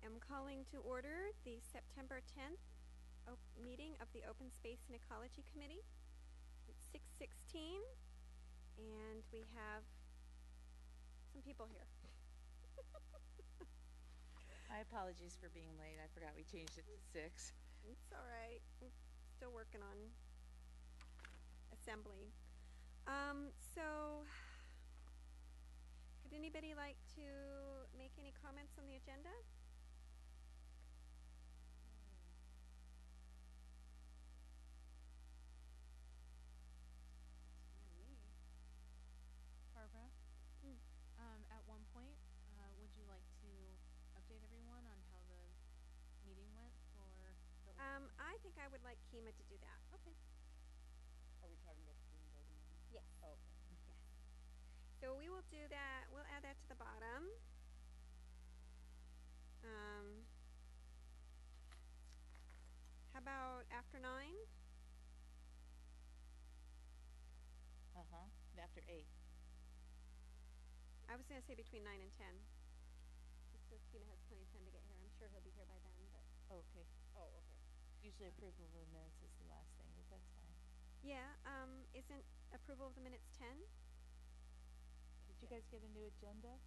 am calling to order the September 10th meeting of the Open Space and Ecology Committee. It's 6:16, and we have some people here. My apologies for being late. I forgot we changed it to 6. It's all right. I'm still working on assembly. So, would anybody like to make any comments on the agenda? Barbara, at one point, would you like to update everyone on how the meeting went for the I think I would like Kima to do that. Okay. Are we talking about the voting? Yes. Oh, okay. Yes. So we will do that. We'll add that to the bottom. How about after 9? After 8. I was going to say between 9 and 10. Just so Kima has plenty of time to get here. I'm sure he'll be here by then. But Okay. Oh, okay. Usually approval of the minutes is the last thing, but that's fine. yeah, isn't approval of the minutes 10? Did you guys get a new agenda?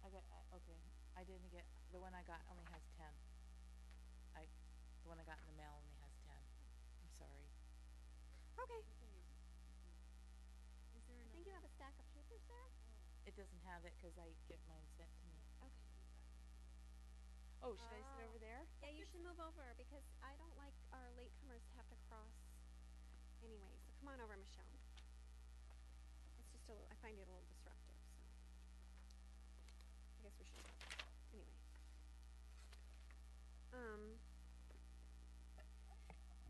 Okay. I didn't get, the one I got only has 10. The one I got in the mail only has 10. I'm sorry. Okay. Is there I think you have a stack of papers there. It doesn't have it because I get mine sent to me. Okay. Oh, should I sit over there? Yeah, you should move over because I don't like our latecomers to have to cross anyway. So come on over, Michelle. It's just a little, I find it a little disruptive, so I guess we should. Anyway.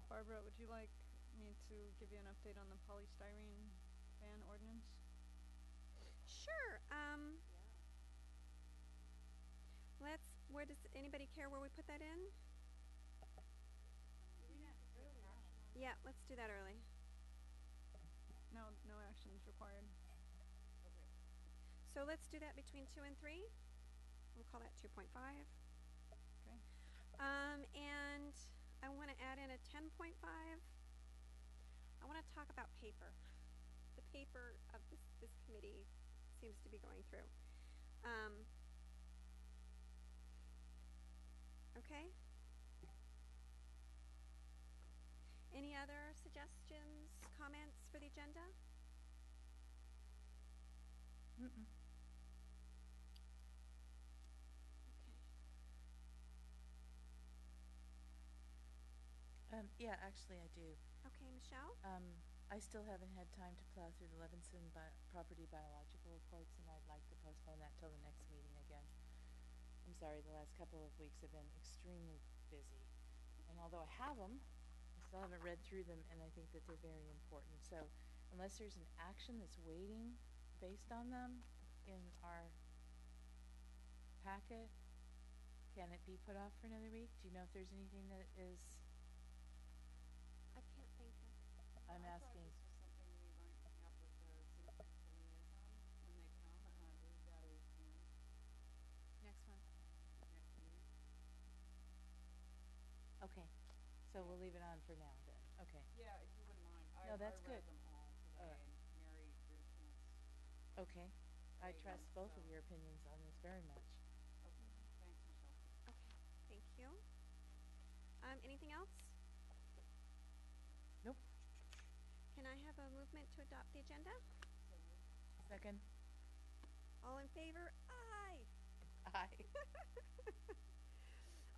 Barbara, would you like me to give you an update on the polystyrene ban ordinance? Sure. Where does anybody care where we put that in? Yeah, let's do that early. No action is required. Okay. So let's do that between 2 and 3. We'll call that 2.5. Okay. And I want to add in a 10.5. I want to talk about paper. The paper of this committee seems to be going through. Okay. Any other suggestions, comments for the agenda? Mm-mm. Yeah, actually I do. Okay, Michelle? I still haven't had time to plow through the Levinson property biological reports, and I'd like to postpone that till the next meeting again. I'm sorry, the last couple of weeks have been extremely busy. And although I have them, I still haven't read through them, and I think that they're very important. So unless there's an action that's waiting based on them in our packet, can it be put off for another week? Do you know if there's anything that is... I can't think of. I'm asking. This was something we might have with the citizen liaison when they come, and I believe that is in next month? next meeting. Okay, so we'll leave it on for now then. Okay. Yeah, if you wouldn't mind. No, that's I read good. them all today, and Mary Richmond's. Okay. I Great, trust both of so- your opinions on this very much. Okay, thanks, Michelle. Okay, thank you. Anything else? Nope. Can I have a movement to adopt the agenda? Second. All in favor? Aye. Aye.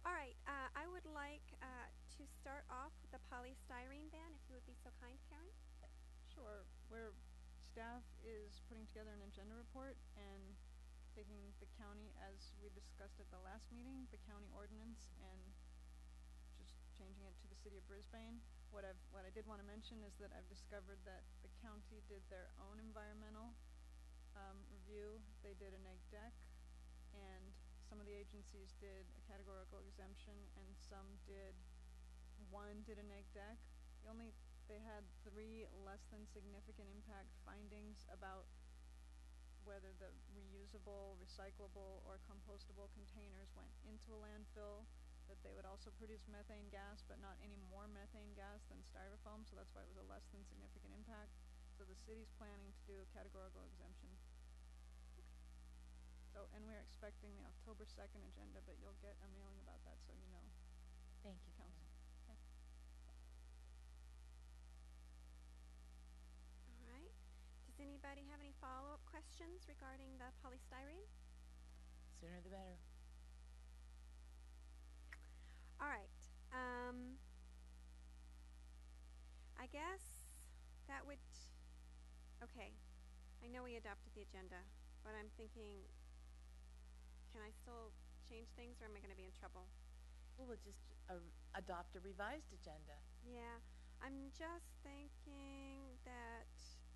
All right, I would like to start off with the polystyrene ban, if you would be so kind, Karen. Sure. Staff is putting together an agenda report and taking the county, as we discussed at the last meeting, the county ordinance, and just changing it to the city of Brisbane. What I did want to mention is that I've discovered that the county did their own environmental review. They did a neg deck, and some of the agencies did a categorical exemption, and one did a neg deck. They had 3 less than significant impact findings about whether the reusable, recyclable, or compostable containers went into a landfill, that they would also produce methane gas, but not any more methane gas than styrofoam, so that's why it was a less than significant impact. So the city's planning to do a categorical exemption. So, and we're expecting the October 2nd agenda, but you'll get a mailing about that, so you know. Thank you, Council. Karen. Okay. All right. Does anybody have any follow-up questions regarding the polystyrene? Sooner the better. All right. I guess that would, okay. I know we adopted the agenda, but I'm thinking, can I still change things, or am I going to be in trouble? Well, we'll just adopt a revised agenda. Yeah, I'm just thinking that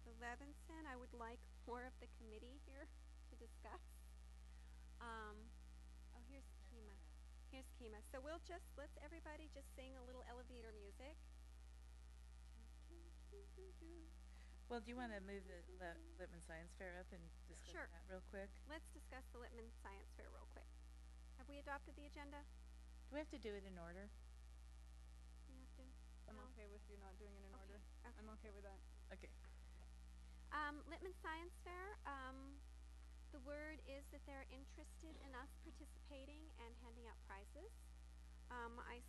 the Levinson, I would like more of the committee here to discuss. Oh, here's Kima. Here's Kima. So let's everybody just sing a little elevator music. Well, do you want to move the Littman Science Fair up and discuss Sure. that real quick? Let's discuss the Littman Science Fair real quick. Have we adopted the agenda? Do we have to do it in order? We have to? I'm No? okay with you not doing it in order. Okay. I'm okay with that. Okay. Littman Science Fair, the word is that they're interested in us participating and handing out prizes. I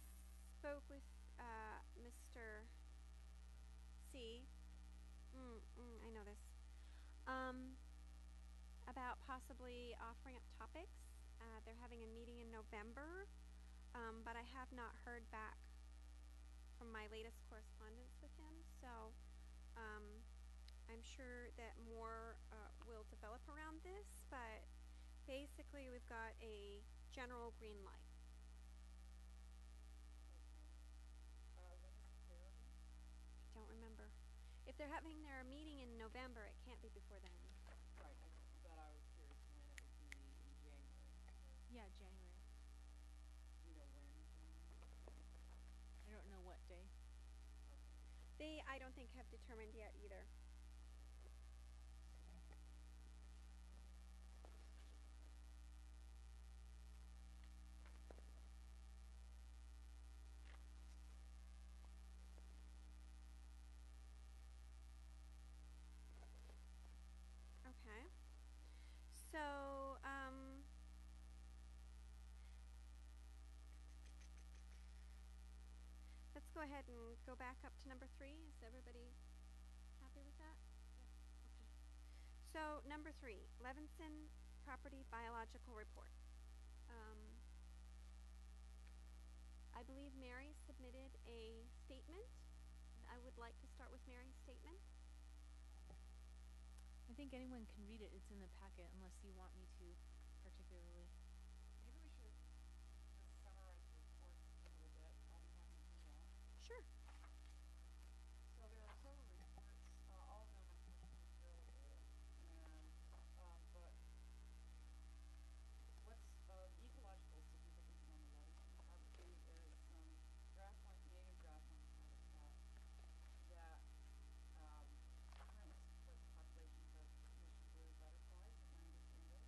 spoke with Mr. C. I know this. About possibly offering up topics. They're having a meeting in November, but I have not heard back from my latest correspondence with him. So I'm sure that more will develop around this, but basically we've got a general green light. Okay. When is the fair again? I don't remember. If they're having their meeting in November, it can't be before then. Right, but I was curious when it would be in January. Yeah, January. Do you know when in January? I don't know what day. Okay. They, I don't think, have determined yet either. Okay. So, let's go ahead and go back up to number 3. Is everybody happy with that? Yeah. Okay. So, number 3, Levinson Property Biological Report. I believe Mary submitted a statement. I would like to start with Mary's statement. I think anyone can read it. It's in the packet unless you want me to particularly. Maybe we should just summarize the reports a little bit. I'll be happy to do that. Sure. So there are several reports, all of them unfortunately fairly old, and but what's of ecological significance on the Levinson property is some grassland, native grassland habitat that currently supports populations of Commission blue butterflies, as I understand it.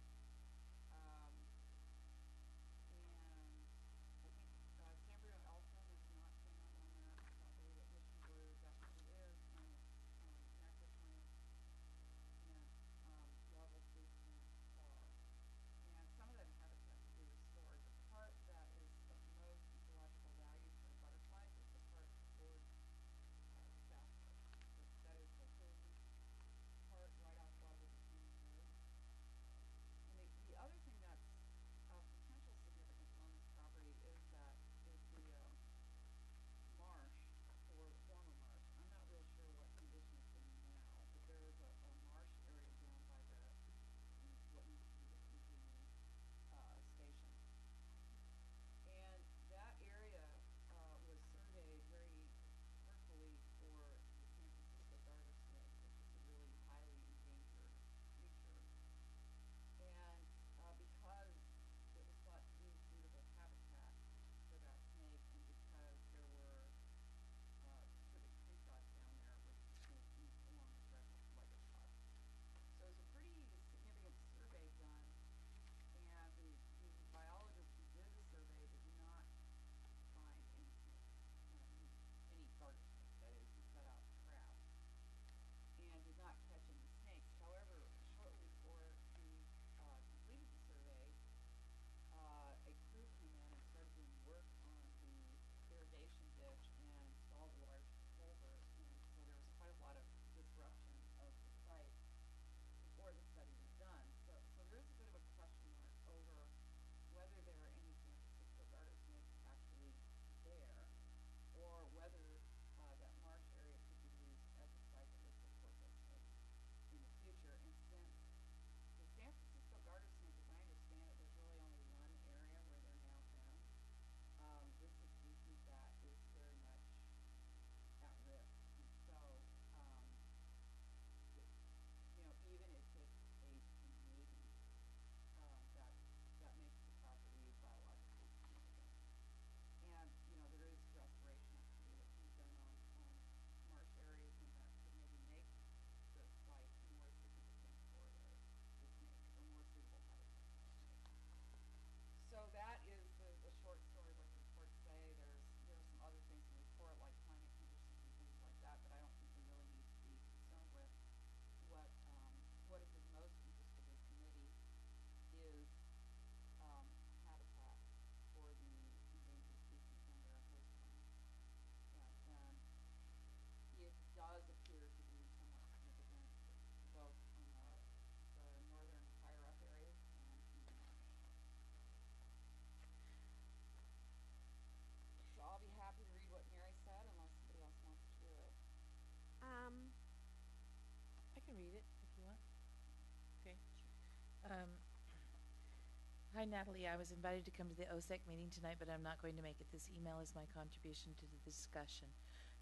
Hi Natalie, I was invited to come to the OSEC meeting tonight, but I'm not going to make it. This email is my contribution to the discussion.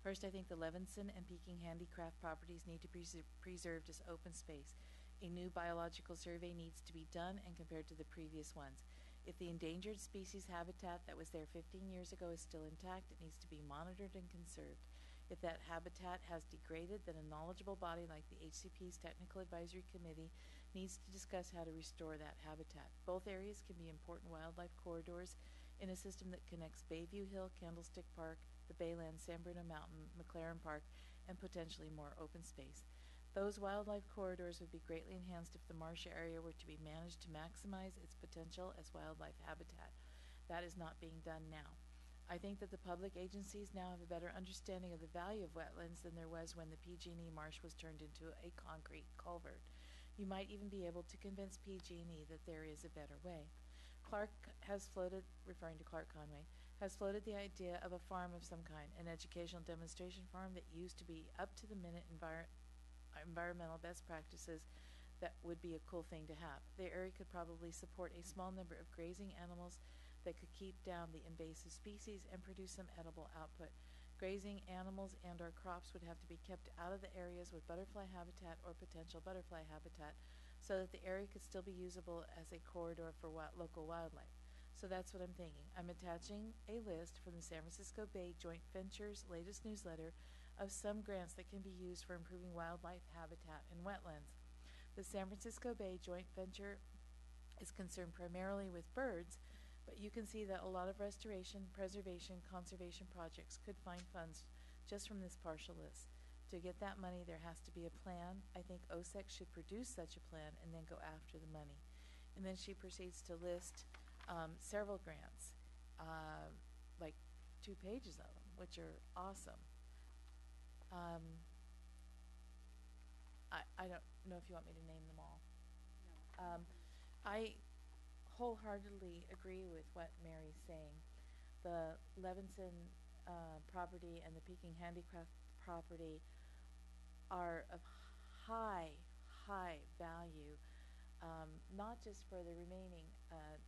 First, I think the Levinson and Peking handicraft properties need to be preserved as open space. A new biological survey needs to be done and compared to the previous ones. If the endangered species habitat that was there 15 years ago is still intact, it needs to be monitored and conserved. If that habitat has degraded, then a knowledgeable body like the HCP's Technical Advisory Committee needs to discuss how to restore that habitat. Both areas can be important wildlife corridors in a system that connects Bayview Hill, Candlestick Park, the Baylands, San Bruno Mountain, McLaren Park, and potentially more open space. Those wildlife corridors would be greatly enhanced if the marsh area were to be managed to maximize its potential as wildlife habitat. That is not being done now. I think that the public agencies now have a better understanding of the value of wetlands than there was when the PG&E marsh was turned into a concrete culvert. You might even be able to convince PG&E that there is a better way. Clark has floated, referring to Clark Conway, has floated the idea of a farm of some kind, an educational demonstration farm that used to be up-to-the-minute environmental best practices. That would be a cool thing to have. The area could probably support a small number of grazing animals that could keep down the invasive species and produce some edible output. Grazing animals and or crops would have to be kept out of the areas with butterfly habitat or potential butterfly habitat so that the area could still be usable as a corridor for local wildlife. So that's what I'm thinking. I'm attaching a list from the San Francisco Bay Joint Venture's latest newsletter of some grants that can be used for improving wildlife habitat in wetlands. The San Francisco Bay Joint Venture is concerned primarily with birds, but you can see that a lot of restoration, preservation, conservation projects could find funds just from this partial list. To get that money, there has to be a plan. I think OSEC should produce such a plan and then go after the money. And then she proceeds to list several grants, like 2 pages of them, which are awesome. I don't know if you want me to name them all. No. I wholeheartedly agree with what Mary's saying. The Levinson property and the Peking Handicraft property are of high value, not just for the remaining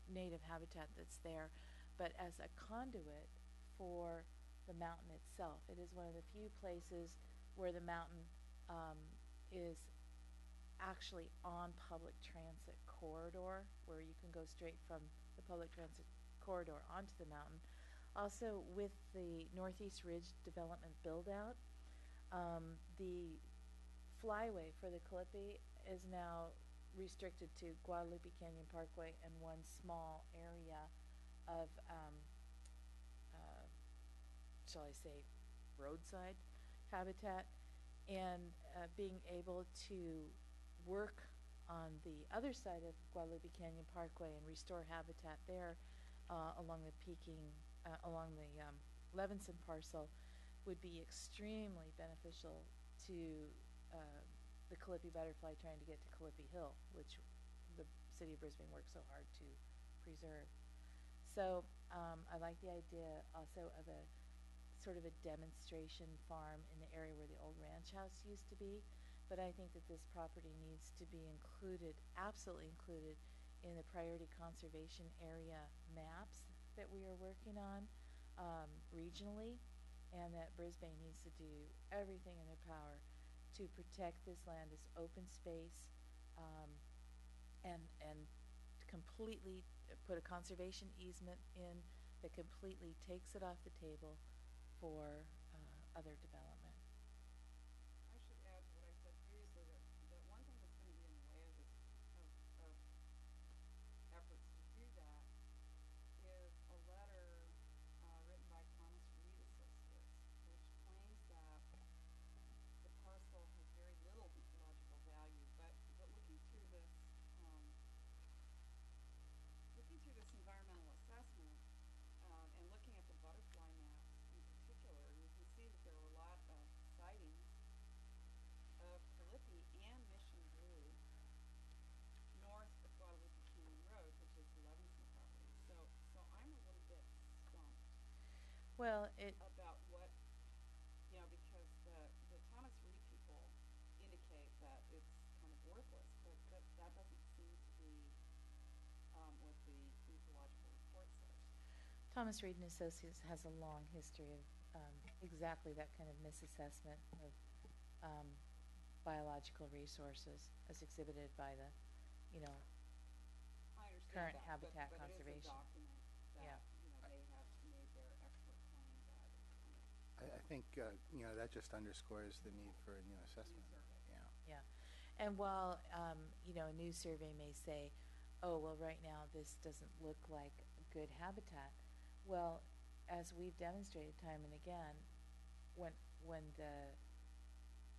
native habitat that's there, but as a conduit for the mountain itself. It is one of the few places where the mountain is actually on public transit corridor, where you can go straight from the public transit corridor onto the mountain. Also, with the Northeast Ridge development build-out, the flyway for the Calippi is now restricted to Guadalupe Canyon Parkway and one small area of, shall I say, roadside habitat, and being able to work on the other side of Guadalupe Canyon Parkway and restore habitat there along the Levinson parcel would be extremely beneficial to the Calippi butterfly trying to get to Calippi Hill, which the city of Brisbane worked so hard to preserve. So I like the idea also of a sort of a demonstration farm in the area where the old ranch house used to be. But I think that this property needs to be included, absolutely included, in the priority conservation area maps that we are working on regionally, and that Brisbane needs to do everything in their power to protect this land as open space, and completely put a conservation easement in that completely takes it off the table for other development. I should add to what I said previously, that one thing that's going to be in the way of this, of efforts to do that, is a letter written by Thomas Reed Associates, which claims that the parcel has very little ecological value. But looking through this environmental assessment, and looking at the butterfly maps in particular, you can see that there were a lot of sightings of Calippi and Mission Blue north of Guadalupe Canyon Road, which is the Levinson property. So I'm a little bit stumped. Well, about what, because the Thomas Reed people indicate that it's kind of worthless, but that doesn't seem to be what the Thomas Reed and Associates has a long history of exactly that kind of misassessment of biological resources as exhibited by the, you know, I understand current that, habitat but it is a conservation. document Yeah. that, you know, they have made their expert claim that it's kind of I think, you know, that just underscores the need for a new assessment. survey. Yeah. Yeah. And while, you know, a new survey may say, oh, well, right now this doesn't look like good habitat. Well, as we've demonstrated time and again, when, when the,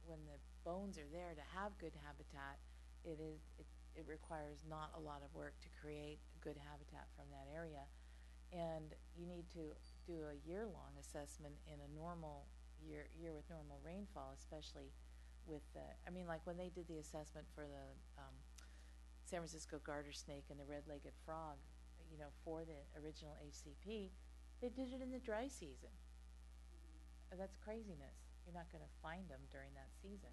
when the bones are there to have good habitat, it requires not a lot of work to create good habitat from that area. And you need to do a year-long assessment in a normal year with normal rainfall, especially with the, I mean, like when they did the assessment for the San Francisco garter snake and the red-legged frog, you know, for the original HCP, they did it in the dry season. That's craziness. You're not going to find them during that season.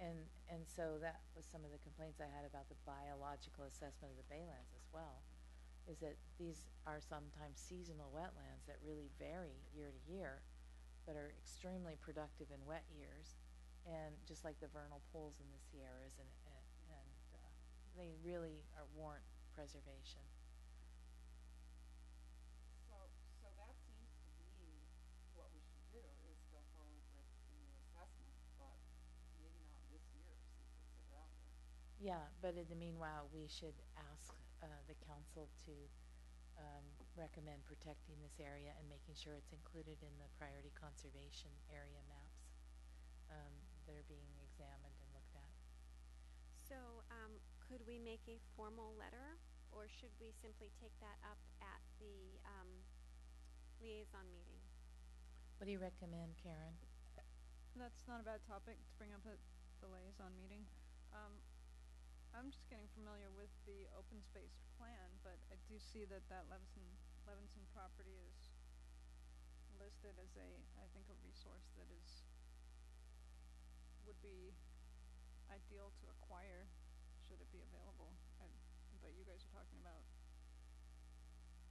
And so that was some of the complaints I had about the biological assessment of the baylands as well, is that these are sometimes seasonal wetlands that really vary year to year, but are extremely productive in wet years, and just like the vernal pools in the Sierras, and they really warrant preservation. So that seems to be what we should do, is go forward with the new assessment, but maybe not this year since it's a drought year. Yeah, but in the meanwhile, we should ask the council to recommend protecting this area and making sure it's included in the priority conservation area maps that are being examined and looked at. So, could we make a formal letter, or should we simply take that up at the liaison meeting? What do you recommend, Karen? That's not a bad topic to bring up at the liaison meeting. I'm just getting familiar with the open space plan, but I do see that Levinson property is listed as I think a resource that would be ideal to acquire should it be available. But you guys are talking about,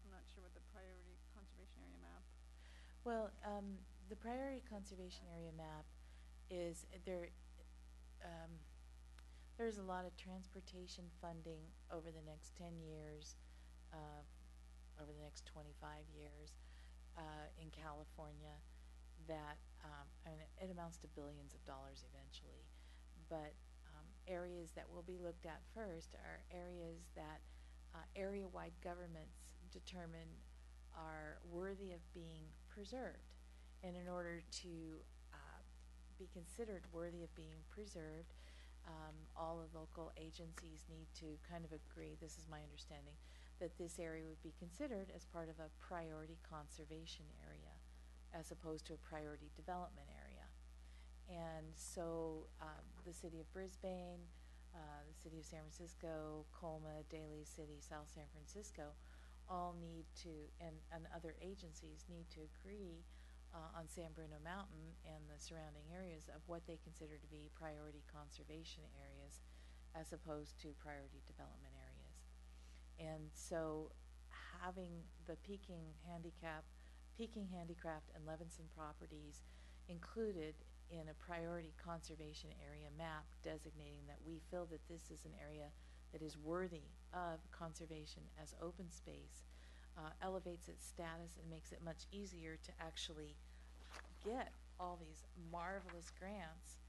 I'm not sure what the priority conservation area map. Well, the priority conservation area map is there. There's a lot of transportation funding over the next 10 years, over the next 25 years in California that, I mean, it amounts to billions of dollars eventually. But areas that will be looked at first are areas that area-wide governments determine are worthy of being preserved. And in order to be considered worthy of being preserved, all the local agencies need to kind of agree, this is my understanding, that this area would be considered as part of a priority conservation area as opposed to a priority development area. And so the city of Brisbane, the city of San Francisco, Colma, Daly City, South San Francisco all need to, and other agencies need to agree on San Bruno Mountain and the surrounding areas of what they consider to be priority conservation areas as opposed to priority development areas. And so having the Peking Handicraft and Levinson properties included in a priority conservation area map designating that we feel that this is an area that is worthy of conservation as open space elevates its status and makes it much easier to actually get all these marvelous grants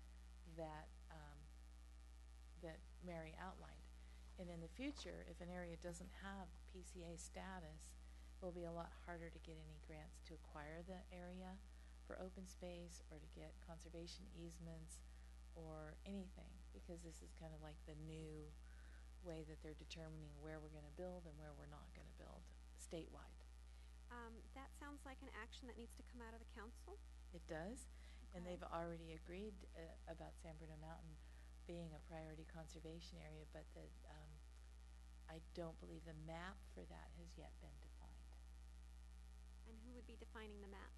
that that Mary outlined. And in the future, if an area doesn't have PCA status, it will be a lot harder to get any grants to acquire the area for open space or to get conservation easements or anything, because this is kind of like the new way that they're determining where we're going to build and where we're not going to build statewide. That sounds like an action that needs to come out of the council. It does, and Okay. they've already agreed about San Bruno Mountain being a priority conservation area, but that I don't believe the map for that has yet been defined. And who would be defining the map?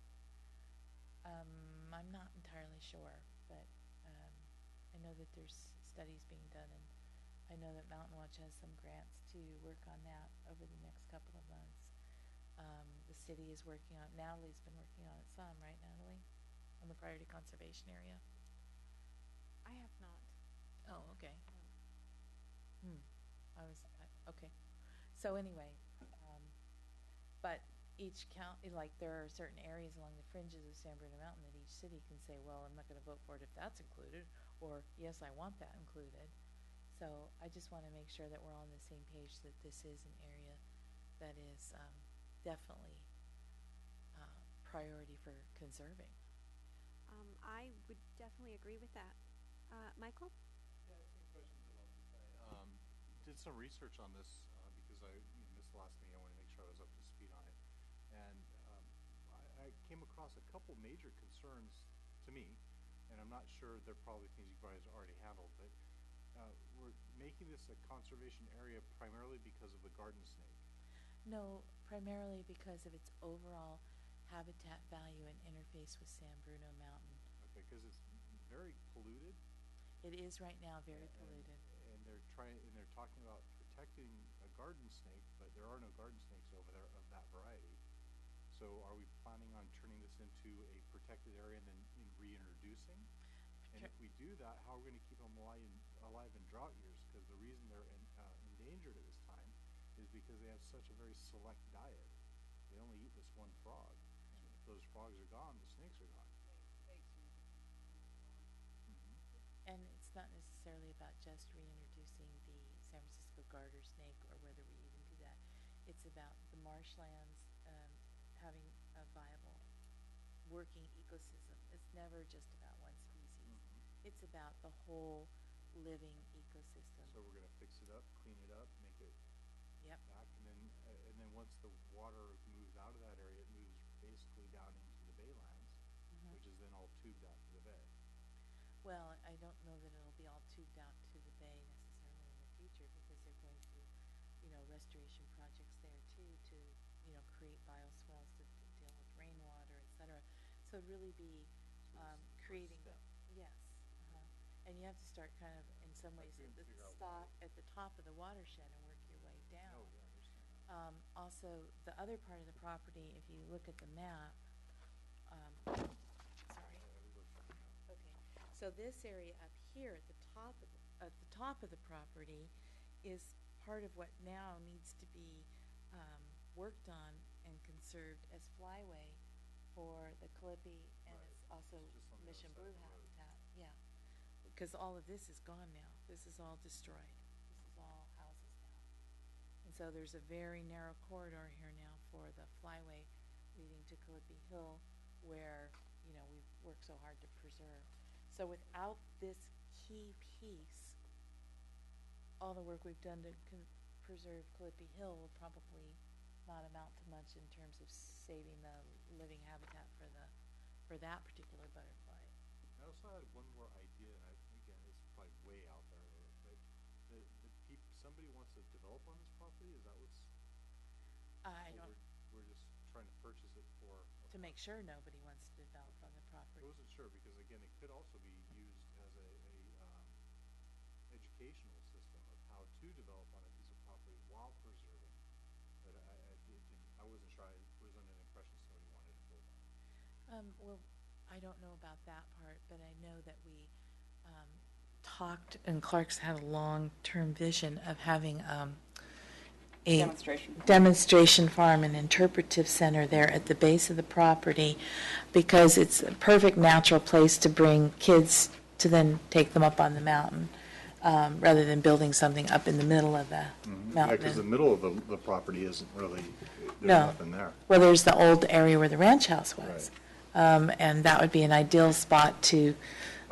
I'm not entirely sure, but I know that there's studies being done, and I know that Mountain Watch has some grants to work on that over the next couple of months. The city is working on, Natalie's been working on it some, right, Natalie? On the priority conservation area? I have not. Oh, okay. No. Okay. So anyway, but each like there are certain areas along the fringes of San Bruno Mountain that each city can say, well, I'm not going to vote for it if that's included, or yes, I want that included. So I just want to make sure that we're all on the same page that this is an area that is definitely priority for conserving. I would definitely agree with that. Michael? Yeah, I have two questions about this. I did some research on this because I missed the last meeting. I wanted to make sure I was up to speed on it. And I came across a couple major concerns to me, and I'm not sure they're probably things you guys already handled, but we're making this a conservation area primarily because of the garden snake. No, primarily because of its overall habitat value and interface with San Bruno Mountain. Okay, because it's very polluted. It is right now very polluted. And they're talking about protecting a garden snake, but there are no garden snakes over there of that variety. So are we planning on turning this into a protected area and then reintroducing? And if we do that, how are we going to keep them alive in drought years? Because the reason they're endangered at this time is because they have such a very select diet. They only eat this one frog. And if those frogs are gone, the snakes are gone. And it's not necessarily about just reintroducing the San Francisco garter snake or whether we even do that. It's about the marshlands having a viable working ecosystem. It's never just about one species. It's about the whole living ecosystem. So we're going to fix it up, clean it up, make it back, and then once the water moves out of that area, it moves basically down into the baylands, which is then all tubed out to the bay. Well, I don't know that it'll be all tubed out to the bay necessarily in the future because they're going through, restoration projects there too to, create bioswales to deal with rainwater, etc. So it'd really be creating. Yes. And you have to start kind of in some ways at the top of the watershed and work your way down. Oh, yeah, I understand. Also, the other part of the property, if you look at the map, sorry. Okay, so this area up here at the top of the property is part of what now needs to be worked on and conserved as flyway for the Calippi, and it's also Mission Blue habitat. Yeah, because all of this is gone now. This is all destroyed. This is all houses now. And so there's a very narrow corridor here now for the flyway leading to Calippi Hill where, we've worked so hard to preserve. So without this key piece, all the work we've done to preserve Calippi Hill will probably not amount to much in terms of saving the living habitat for that particular butterfly. I also had one more idea, and again, it's probably way out there, but somebody wants to develop on this property? Is that what's? We're just trying to purchase it for. To make sure nobody wants to develop on the property. I wasn't sure because again, it could also be used as a educational system of how to develop on a piece of property while preserving. But I wasn't sure. I was under the impression somebody wanted to build on it. Well, I don't know about that part, but I know that we talked, and Clark's had a long-term vision of having a demonstration farm and interpretive center there at the base of the property because it's a perfect natural place to bring kids to then take them up on the mountain rather than building something up in the middle of the mountain. Yeah, because the middle of the property isn't really, there's nothing there. Well, there's the old area where the ranch house was. Right. And that would be an ideal spot to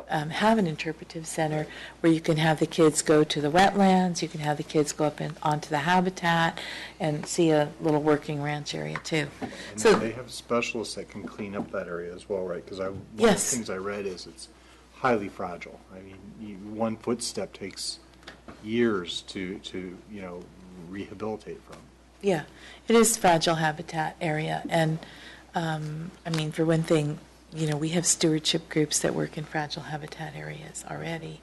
have an interpretive center where you can have the kids go to the wetlands, you can have the kids go up onto the habitat and see a little working ranch area too. And so they have specialists that can clean up that area as well, right? Because one of the things I read is it's highly fragile. I mean, one footstep takes years to rehabilitate from. Yeah, it is fragile habitat area. And, for one thing, we have stewardship groups that work in fragile habitat areas already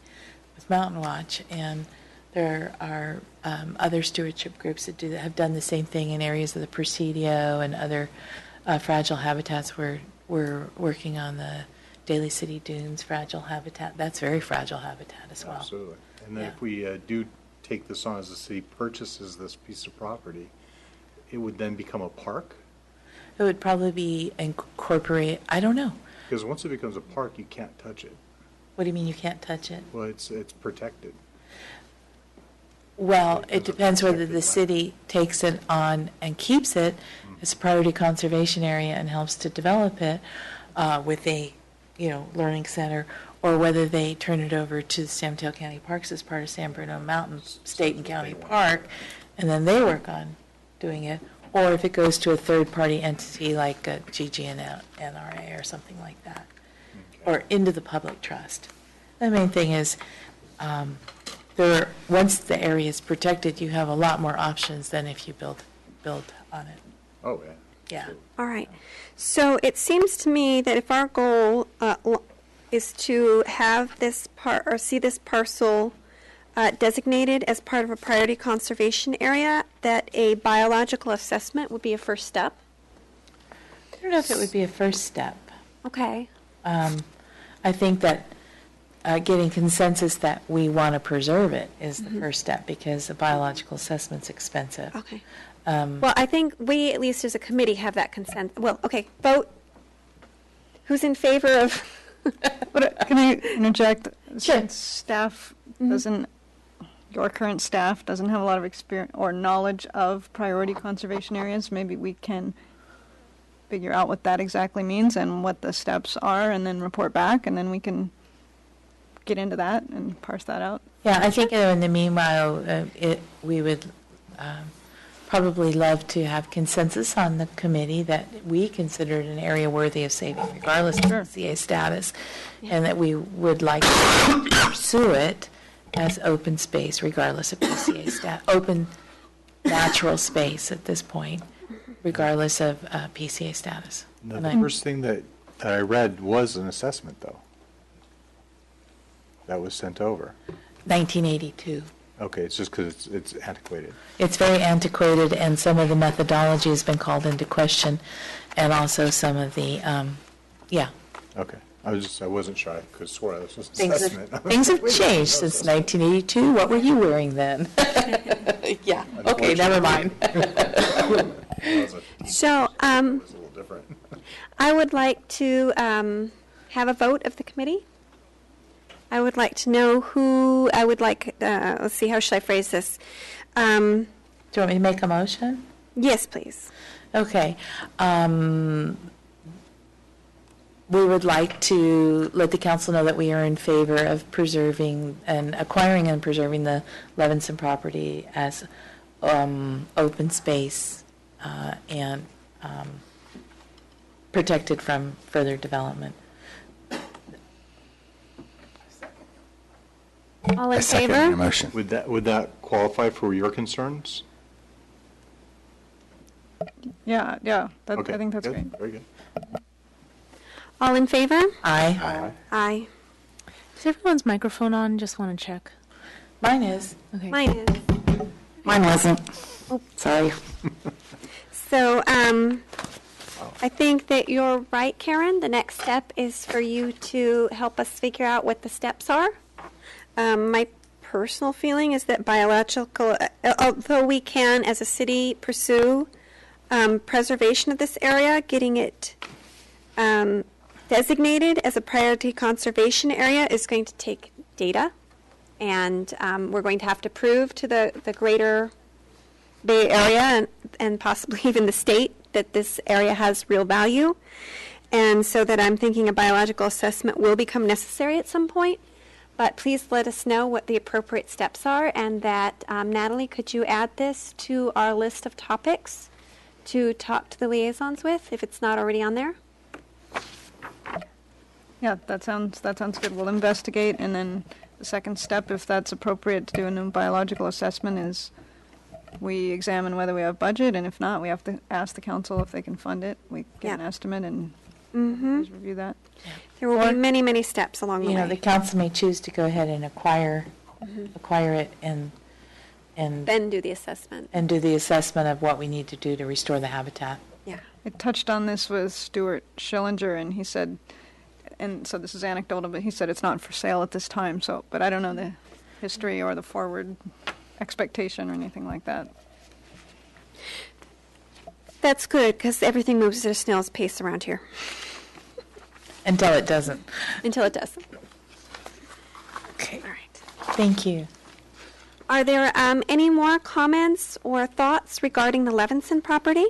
with Mountain Watch, and there are other stewardship groups that have done the same thing in areas of the Presidio and other fragile habitats. We're working on the Daly City Dunes fragile habitat. That's very fragile habitat as well. Absolutely. And then Yeah. if we do take this on as the city purchases this piece of property, it would then become a park? It would probably be incorporate, I don't know. Because once it becomes a park, you can't touch it. What do you mean you can't touch it? Well, it's protected. Well, It it becomes a depends whether protected the land. city takes it on and keeps it as a priority conservation area and helps to develop it with a, learning center, or whether they turn it over to the San Mateo County Parks as part of San Bruno Mountain State and County Park, and then they work on doing it, or if it goes to a third-party entity like a GGNRA or something like that, Okay. or into the public trust. The main thing is, once the area is protected, you have a lot more options than if you build on it. Oh, yeah. Yeah. Absolutely. All right. So it seems to me that if our goal is to have this see this parcel designated as part of a priority conservation area, that a biological assessment would be a first step. I don't know if it would be a first step. Okay. I think that getting consensus that we want to preserve it is the first step, because a biological assessment's expensive. Okay. Well, I think we, at least as a committee, have that consent. Well, okay, vote. Who's in favor of? Can I interject? Sure. Since staff doesn't, your current staff doesn't have a lot of experience or knowledge of priority conservation areas, maybe we can figure out what that exactly means and what the steps are, and then report back, and then we can get into that and parse that out. Yeah, I think in the meanwhile, we would probably love to have consensus on the committee that we consider it an area worthy of saving regardless of Sure. CA status, and that we would like to pursue it as open space regardless of PCA status, open natural space at this point, regardless of PCA status. The And I- first thing that I read was an assessment, though. That was sent over. 1982. Okay, it's just because it's antiquated. It's very antiquated, and some of the methodology has been called into question, and also some of the, Okay. I wasn't sure. I could have swore that was an things assessment. things have changed since 1982. What were you wearing then? Yeah, okay, never mind. So, It's a little different. I would like to have a vote of the committee. I would like to know who, I would like, let's see, how should I phrase this? Do you want me to make a motion? Yes, please. Okay. We would like to let the council know that we are in favor of preserving and acquiring and preserving the Levinson property as open space and protected from further development. All in I second favor? your motion. Would that qualify for your concerns? Yeah, Okay, I think that's good, great. Very good. All in favor? Aye. Aye. Is everyone's microphone on? Just want to check. Mine is. Okay. Mine is. Mine wasn't. Oh. Sorry. So, I think that you're right, Karen. The next step is for you to help us figure out what the steps are. My personal feeling is that biological, although we can, as a city, pursue preservation of this area, getting it designated as a priority conservation area is going to take data. And we're going to have to prove to the greater Bay Area and possibly even the state that this area has real value. And so that I'm thinking a biological assessment will become necessary at some point. But please let us know what the appropriate steps are, and that, Natalie, could you add this to our list of topics to talk to the liaisons with, if it's not already on there? Yeah, that sounds good. We'll investigate, and then the second step, if that's appropriate to do a new biological assessment, is we examine whether we have budget, and if not, we have to ask the council if they can fund it. We get an Yeah. estimate and Mm-hmm. just review that. There will be many, many steps along the You way. know, the council may choose to go ahead and acquire it and Then do the assessment. do the assessment of what we need to do to restore the habitat. Yeah. I touched on this with Stuart Schillinger, and he said, and so this is anecdotal, but he said it's not for sale at this time, so, but I don't know the history or the forward expectation or anything like that. That's good, because everything moves at a snail's pace around here. Until it doesn't. Until it does. Okay. All right. Thank you. Are there any more comments or thoughts regarding the Levinson property?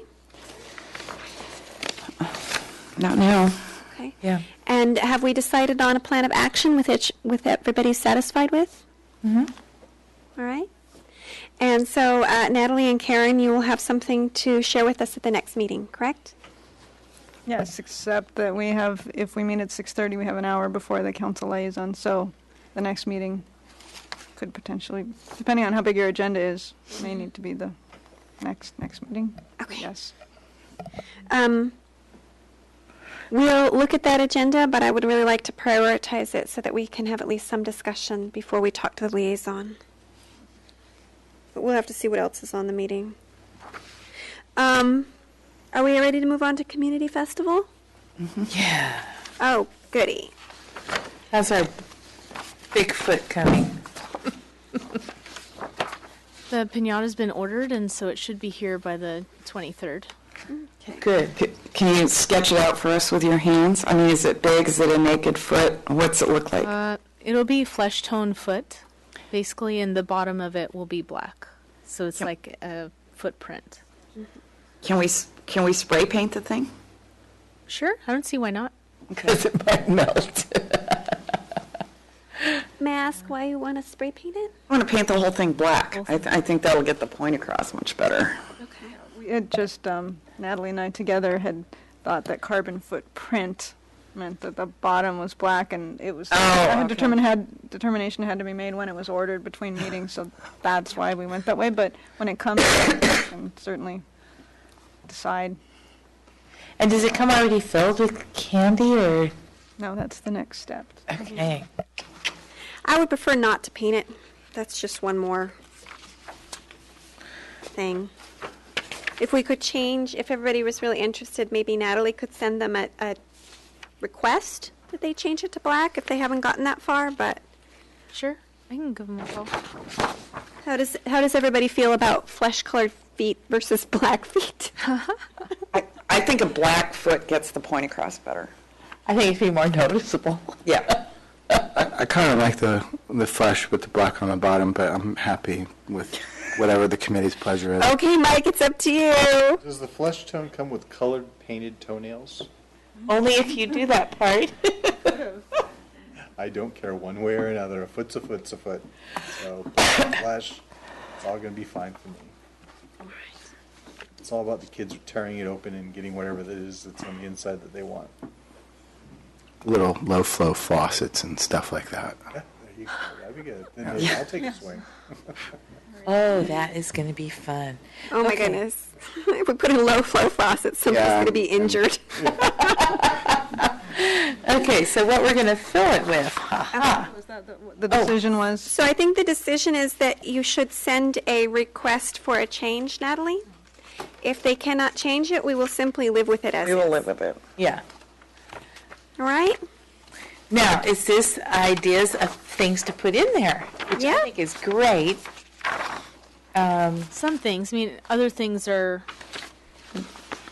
Not now. Okay. Yeah. And have we decided on a plan of action with everybody satisfied with? Mm-hmm. All right. And so, Natalie and Karen, you will have something to share with us at the next meeting, correct? Yes, except that we have, if we meet at 6:30, we have an hour before the council liaison, so the next meeting could potentially, depending on how big your agenda is, may need to be the next meeting. Okay. Yes. We'll look at that agenda, but I would really like to prioritize it so that we can have at least some discussion before we talk to the liaison. But we'll have to see what else is on the meeting. Are we ready to move on to Community Festival? Yeah. Oh, goody. How's our Bigfoot coming? The pinata's been ordered, and so it should be here by the 23rd. Good. Can you sketch it out for us with your hands? I mean, is it big? Is it a naked foot? What's it look like? It'll be flesh tone foot, basically, and the bottom of it will be black. So it's like a footprint. Can we spray paint the thing? Sure, I don't see why not. Because it might melt. May I ask why you want to spray paint it? I want to paint the whole thing black. I think that'll get the point across much better. Okay. We had just, Natalie and I together had thought that carbon footprint meant that the bottom was black, and it was, determination had to be made when it was ordered between meetings, so that's why we went that way, but when it comes, we can certainly decide. And does it come already filled with candy, or? No, that's the next step. Okay. I would prefer not to paint it. That's just one more thing. If we could change, if everybody was really interested, maybe Natalie could send them a request that they change it to black if they haven't gotten that far, but Sure, I can give them a call. how does everybody feel about flesh-colored feet versus black feet? I think a black foot gets the point across better. I think it'd be more noticeable. Yeah. I kind of like the flesh with the black on the bottom, but I'm happy with whatever the committee's pleasure is. Okay, Mike, it's up to you. Does the flesh tone come with colored painted toenails? Only if you do that part. I don't care one way or another. A foot's a foot's a foot. So flesh, it's all gonna be fine for me. It's all about the kids tearing it open and getting whatever that is that's on the inside that they want. Little low flow faucets and stuff like that. Yeah, there you go. That'd be good. Then I'll take a swing. Oh, that is going to be fun. Oh, my Okay. goodness. If we put in low-flow faucets, somebody's Yeah, going to be injured. Okay, so what we're going to fill it with? Ha-ha. Was that what the decision was? So I think the decision is that you should send a request for a change, Natalie. If they cannot change it, we will simply live with it as We will is. live with it. Yeah. All right? Now, is this ideas of things to put in there? Which Yeah. I think is great. Some things, I mean, other things are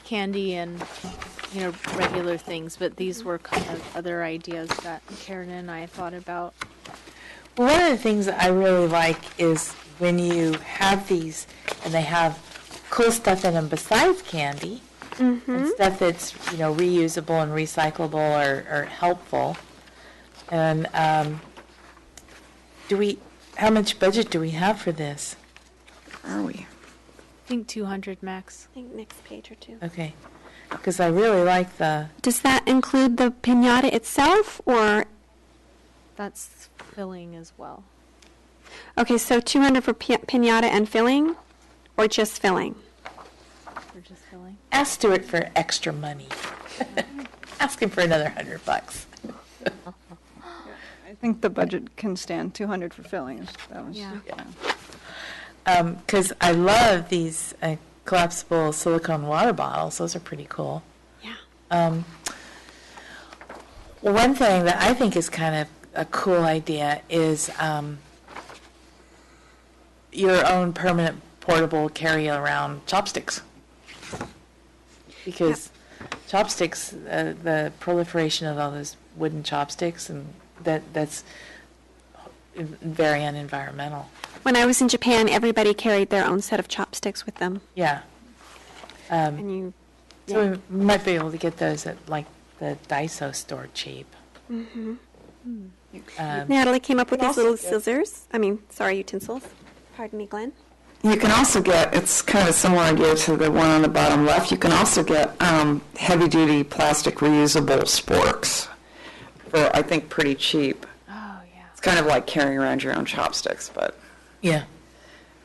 candy and, regular things, but these were kind of other ideas that Karen and I thought about. One of the things that I really like is when you have these and they have cool stuff in them besides candy, and stuff that's, reusable and recyclable or helpful. And how much budget do we have for this? Are we? I think 200 max. I think next page or two. Okay, because I really like the, Does that include the piñata itself, or... That's filling as well. Okay, so 200 for piñata and filling, or just filling? Or just filling. ask Stuart for extra money. Ask him for another $100. I think the budget can stand 200 for fillings. That was, Yeah. Because I love these collapsible silicone water bottles. Those are pretty cool. Yeah. One thing that I think is kind of a cool idea is your own permanent portable carry-around chopsticks. Because chopsticks, the proliferation of all those wooden chopsticks, and that's very unenvironmental. When I was in Japan, everybody carried their own set of chopsticks with them. Yeah. And you, So we might be able to get those at like the Daiso store cheap. Mm-hmm. Um, Natalie came up with You these can little also get- scissors. I mean, sorry, utensils. Pardon me, Glenn. You can also get, it's kind of a similar idea to the one on the bottom left, you can also get heavy-duty plastic reusable sporks for, I think, pretty cheap. Oh, yeah. It's kind of like carrying around your own chopsticks, but yeah.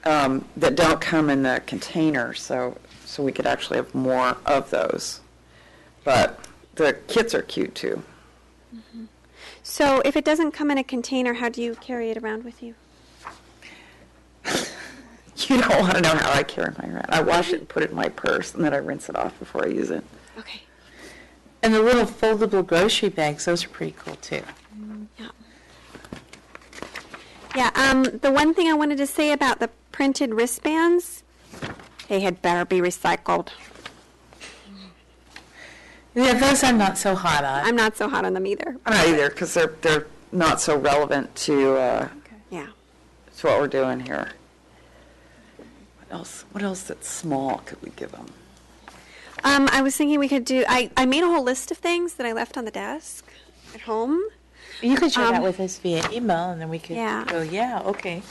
that don't come in the container, so we could actually have more of those. But the kits are cute, too. So if it doesn't come in a container, how do you carry it around with you? You don't want to know how I carry mine around. I wash it and put it in my purse, and then I rinse it off before I use it. Okay. And the little foldable grocery bags, those are pretty cool too. Yeah. Yeah. The one thing I wanted to say about the printed wristbands, they had better be recycled. Yeah, those I'm not so hot on. I'm not so hot on them either. I'm not either, because they're not so relevant to Yeah. to what we're doing here. What else that's small could we give them? I was thinking we could do. I made a whole list of things that I left on the desk at home. You could share that Um, with us via email, and then we could Yeah. go, yeah, okay.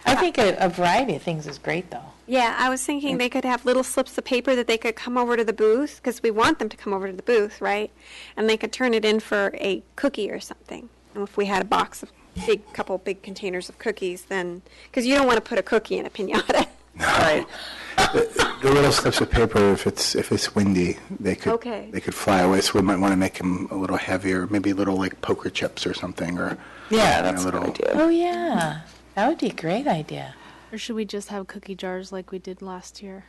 I think a variety of things is great, though. Yeah, I was thinking they could have little slips of paper that they could come over to the booth, because we want them to come over to the booth, right? And they could turn it in for a cookie or something. And if we had a box of couple big containers of cookies, then, because you don't want to put a cookie in a piñata. Right. The little slips of paper, if it's windy, they could Okay. they could fly away. So we might want to make them a little heavier, maybe little like poker chips or something, or Yeah, you know, that's a good little. idea. Oh, yeah. That would be a great idea. Or should we just have cookie jars like we did last year?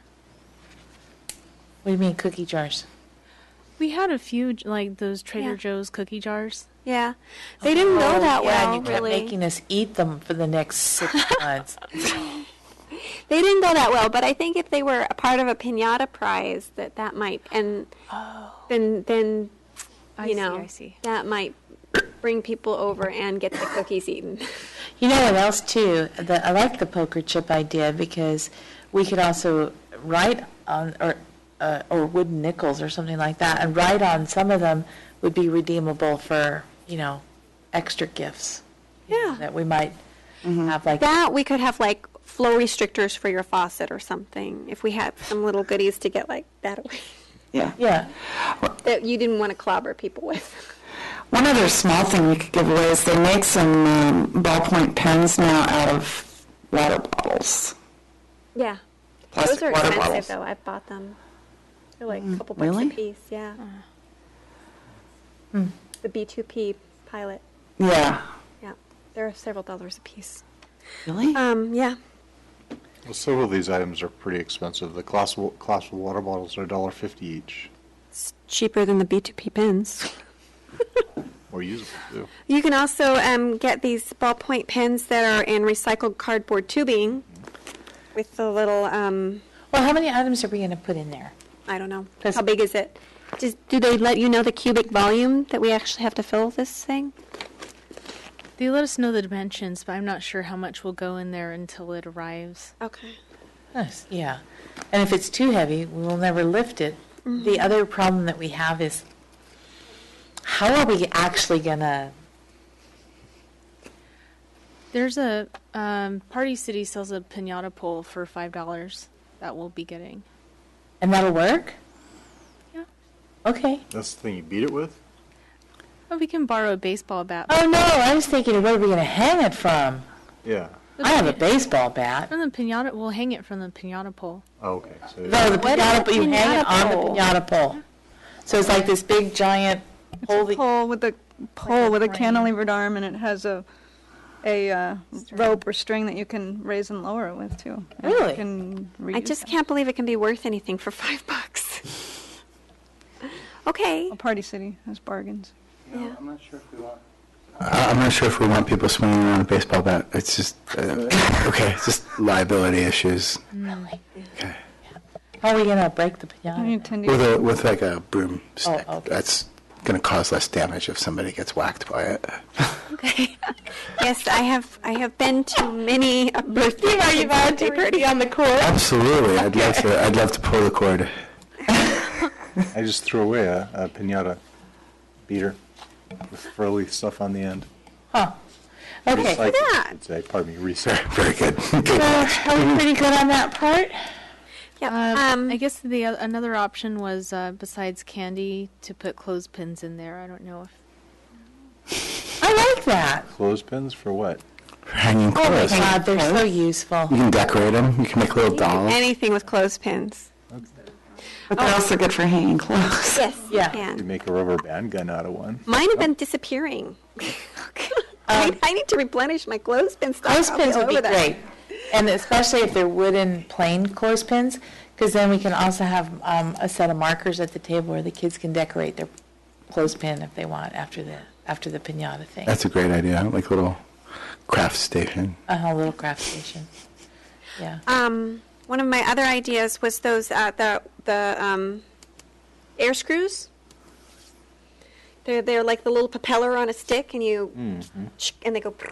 What do you mean, cookie jars? We had a few, like those Trader Yeah. Joe's cookie jars. Yeah, they didn't go that yeah, well, you kept really. making us eat them for the next 6 months. They didn't go that well, but I think if they were a part of a piñata prize, that might, and then I you see, know, I see. that might bring people over and get the cookies eaten. You know what else, too? I like the poker chip idea because we could also write on, or wooden nickels or something like that, and write on some of them would be redeemable for, extra gifts. Yeah. That we might have like. That we could have like flow restrictors for your faucet or something. If we had some little goodies to get like that away Yeah. Yeah. that you didn't want to clobber people with. One other small thing we could give away is they make some ballpoint pens now out of water bottles. Yeah, Plastic those are water expensive bottles. though. I've bought them. They're like a couple bucks really? a piece. Yeah. The B2P pilot. Yeah. Yeah, they're several dollars a piece. Really? Yeah. Well, several of these items are pretty expensive. The collapsible water bottles are $1.50 each, It's cheaper than the B2P pens. or usable too. You can also get these ballpoint pens that are in recycled cardboard tubing with the little, Well, how many items are we going to put in there? I don't know, 'Cause- how big is it? Do they let you know the cubic volume that we actually have to fill this thing? They let us know the dimensions, but I'm not sure how much will go in there until it arrives. Okay. Yes, yeah. And if it's too heavy, we will never lift it. The other problem that we have is how are we actually going to. There's a Party City sells a piñata pole for $5 that we'll be getting. And that'll work? Yeah. Okay. That's the thing you beat it with? Oh, we can borrow a baseball bat. Oh, no, I was thinking, where are we going to hang it from? Yeah. I have a baseball bat. From the piñata, we'll hang it from the piñata pole. Oh, okay. So No, the What is piñata, a but you hang it piñata on the pole? piñata pole. So it's like this big giant pole that Pole with a a cantilevered frame. arm, and it has a a rope or string that you can raise and lower it with too. And you Really? can I reuse just that. can't believe it can be worth anything for $5. Okay. Well, Party City has bargains. Yeah. I'm not sure if we want. I'm not sure if we want people swinging around a baseball bat. It's just okay. It's just liability issues. Okay. How are we gonna break the I piñata? intend to. With like a broomstick. okay. That's going to cause less damage if somebody gets whacked by it. Okay. Yes, I have been to many a birthday Are you and birthday volunteering to party. be on the court? Absolutely. I'd love to pull the cord. I just threw away a piñata beater with frilly stuff on the end. Huh. Okay. Recycled, that. I'd say. Pardon me, recycle. Very good. Good. Are we pretty good on that part? Yeah. I guess another option was besides candy to put clothespins in there. I don't know if I like that. Clothespins for what? For hanging Oh my clothes. God, they're so useful. You can decorate them. You can make little you can do dolls. anything with clothespins. But they're also good for hanging clothes. Yes, Yeah. you You can. make a rubber band gun out of one. Mine have been disappearing. I need to replenish my clothespin stuff. I'll Clothespins all would be over that. great, and especially if they're wooden plain clothespins, because then we can also have a set of markers at the table where the kids can decorate their clothespin if they want after the piñata thing. That's a great idea. Like a little craft station. A little craft station. Yeah. One of my other ideas was those the air screws. They're like the little propeller on a stick, and you and they go. Do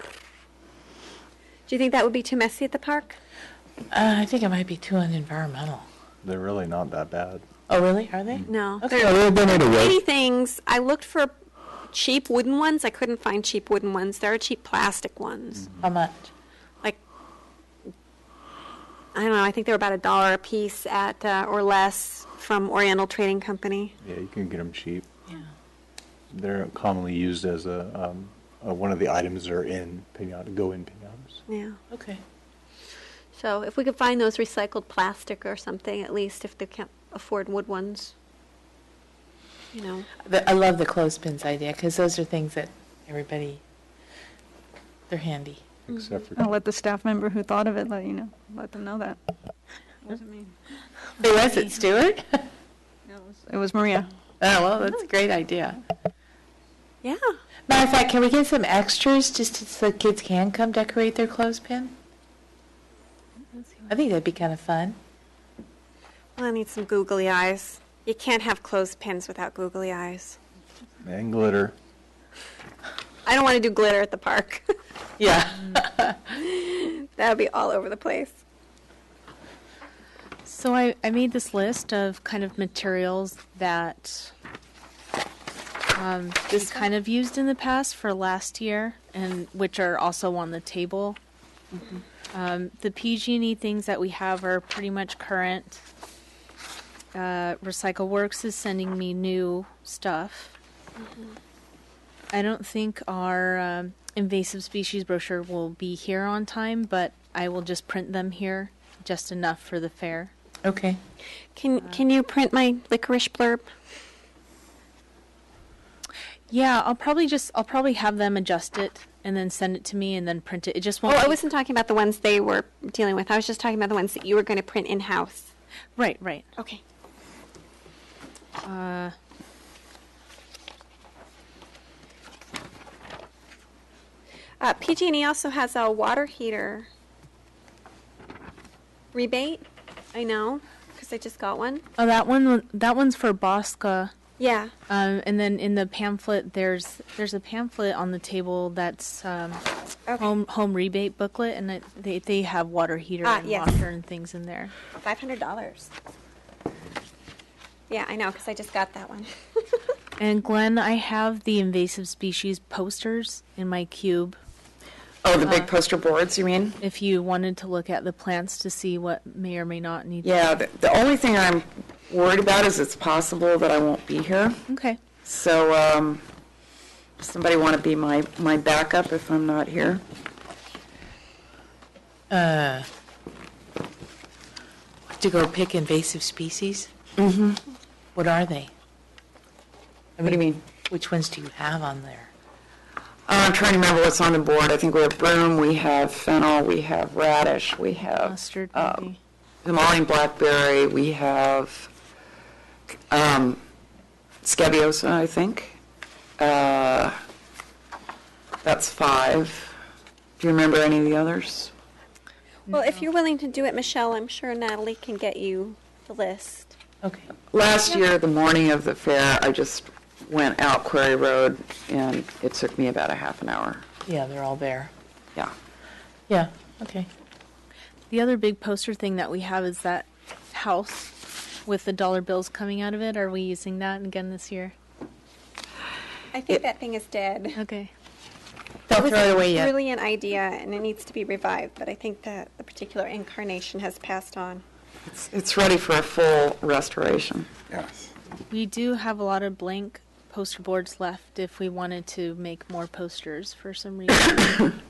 you think that would be too messy at the park? I think it might be too unenvironmental. They're really not that bad. Oh, really? Are they? No. Okay. They're They made a many way. things. I looked for cheap wooden ones. I couldn't find cheap wooden ones. There are cheap plastic ones. How much? Like, I don't know. I think they were about $1 a piece at or less from Oriental Trading Company. Yeah, you can get them cheap. Yeah. They're commonly used as one of the items that are in piñata, go in piñatas. Yeah. Okay. So if we could find those recycled plastic or something, at least if they can't afford wood ones, you know. I love the clothespins idea because those are things that everybody, they're handy. Except for I'll let the staff member who thought of it let them know that. It wasn't me. Who was it, Stuart? It was Maria. Oh, well, that's a great idea. Yeah. Matter of fact, can we get some extras so kids can come decorate their clothespin? I think that'd be kind of fun. Well, I need some googly eyes. You can't have clothespins without googly eyes. and glitter. I don't want to do glitter at the park. Yeah. That would be all over the place. So I made this list of kind of materials that we kind of used in the past for last year, and which are also on the table. The PG&E things that we have are pretty much current. Recycle Works is sending me new stuff. I don't think our invasive species brochure will be here on time, but I will just print them here, just enough for the fair. Okay. Can you print my licorice blurb? Yeah, I'll probably have them adjust it and then send it to me and then print it. It just won't. Oh, I be- wasn't talking about the ones they were dealing with. I was just talking about the ones that you were going to print in-house. Right. Okay. PG&E also has a water heater rebate. I know, because I just got one. Oh, that one's for Bosca. Yeah. And then in the pamphlet, there's a pamphlet on the table that's Okay. home rebate booklet, and they have water heater and yes. washer and things in there. $500. Yeah, I know, because I just got that one. And Glenn, I have the invasive species posters in my cube. Oh, the big poster boards, you mean? If you wanted to look at the plants to see what may or may not need. Yeah, the only thing I'm worried about is it's possible that I won't be here. Okay. So, somebody want to be my backup if I'm not here? To go pick invasive species? Mm-hmm. What are they? What do you mean? Which ones do you have on there? I'm trying to remember what's on the board. I think we have broom, we have fennel, we have radish, we have Mustard, maybe. Himalayan blackberry, we have scabiosa, I think. That's 5. Do you remember any of the others? Well, if you're willing to do it, Michelle, I'm sure Natalie can get you the list. Okay. Last year, the morning of the fair, I just went out Quarry Road, and it took me about a half an hour. Yeah, they're all there. Yeah. Yeah, okay. The other big poster thing that we have is that house with the dollar bills coming out of it. Are we using that again this year? I think that thing is dead. Okay. Don't was throw it away a yet. brilliant idea, and it needs to be revived, but I think that the particular incarnation has passed on. It's ready for a full restoration. Yes. We do have a lot of blank poster boards left if we wanted to make more posters for some reason.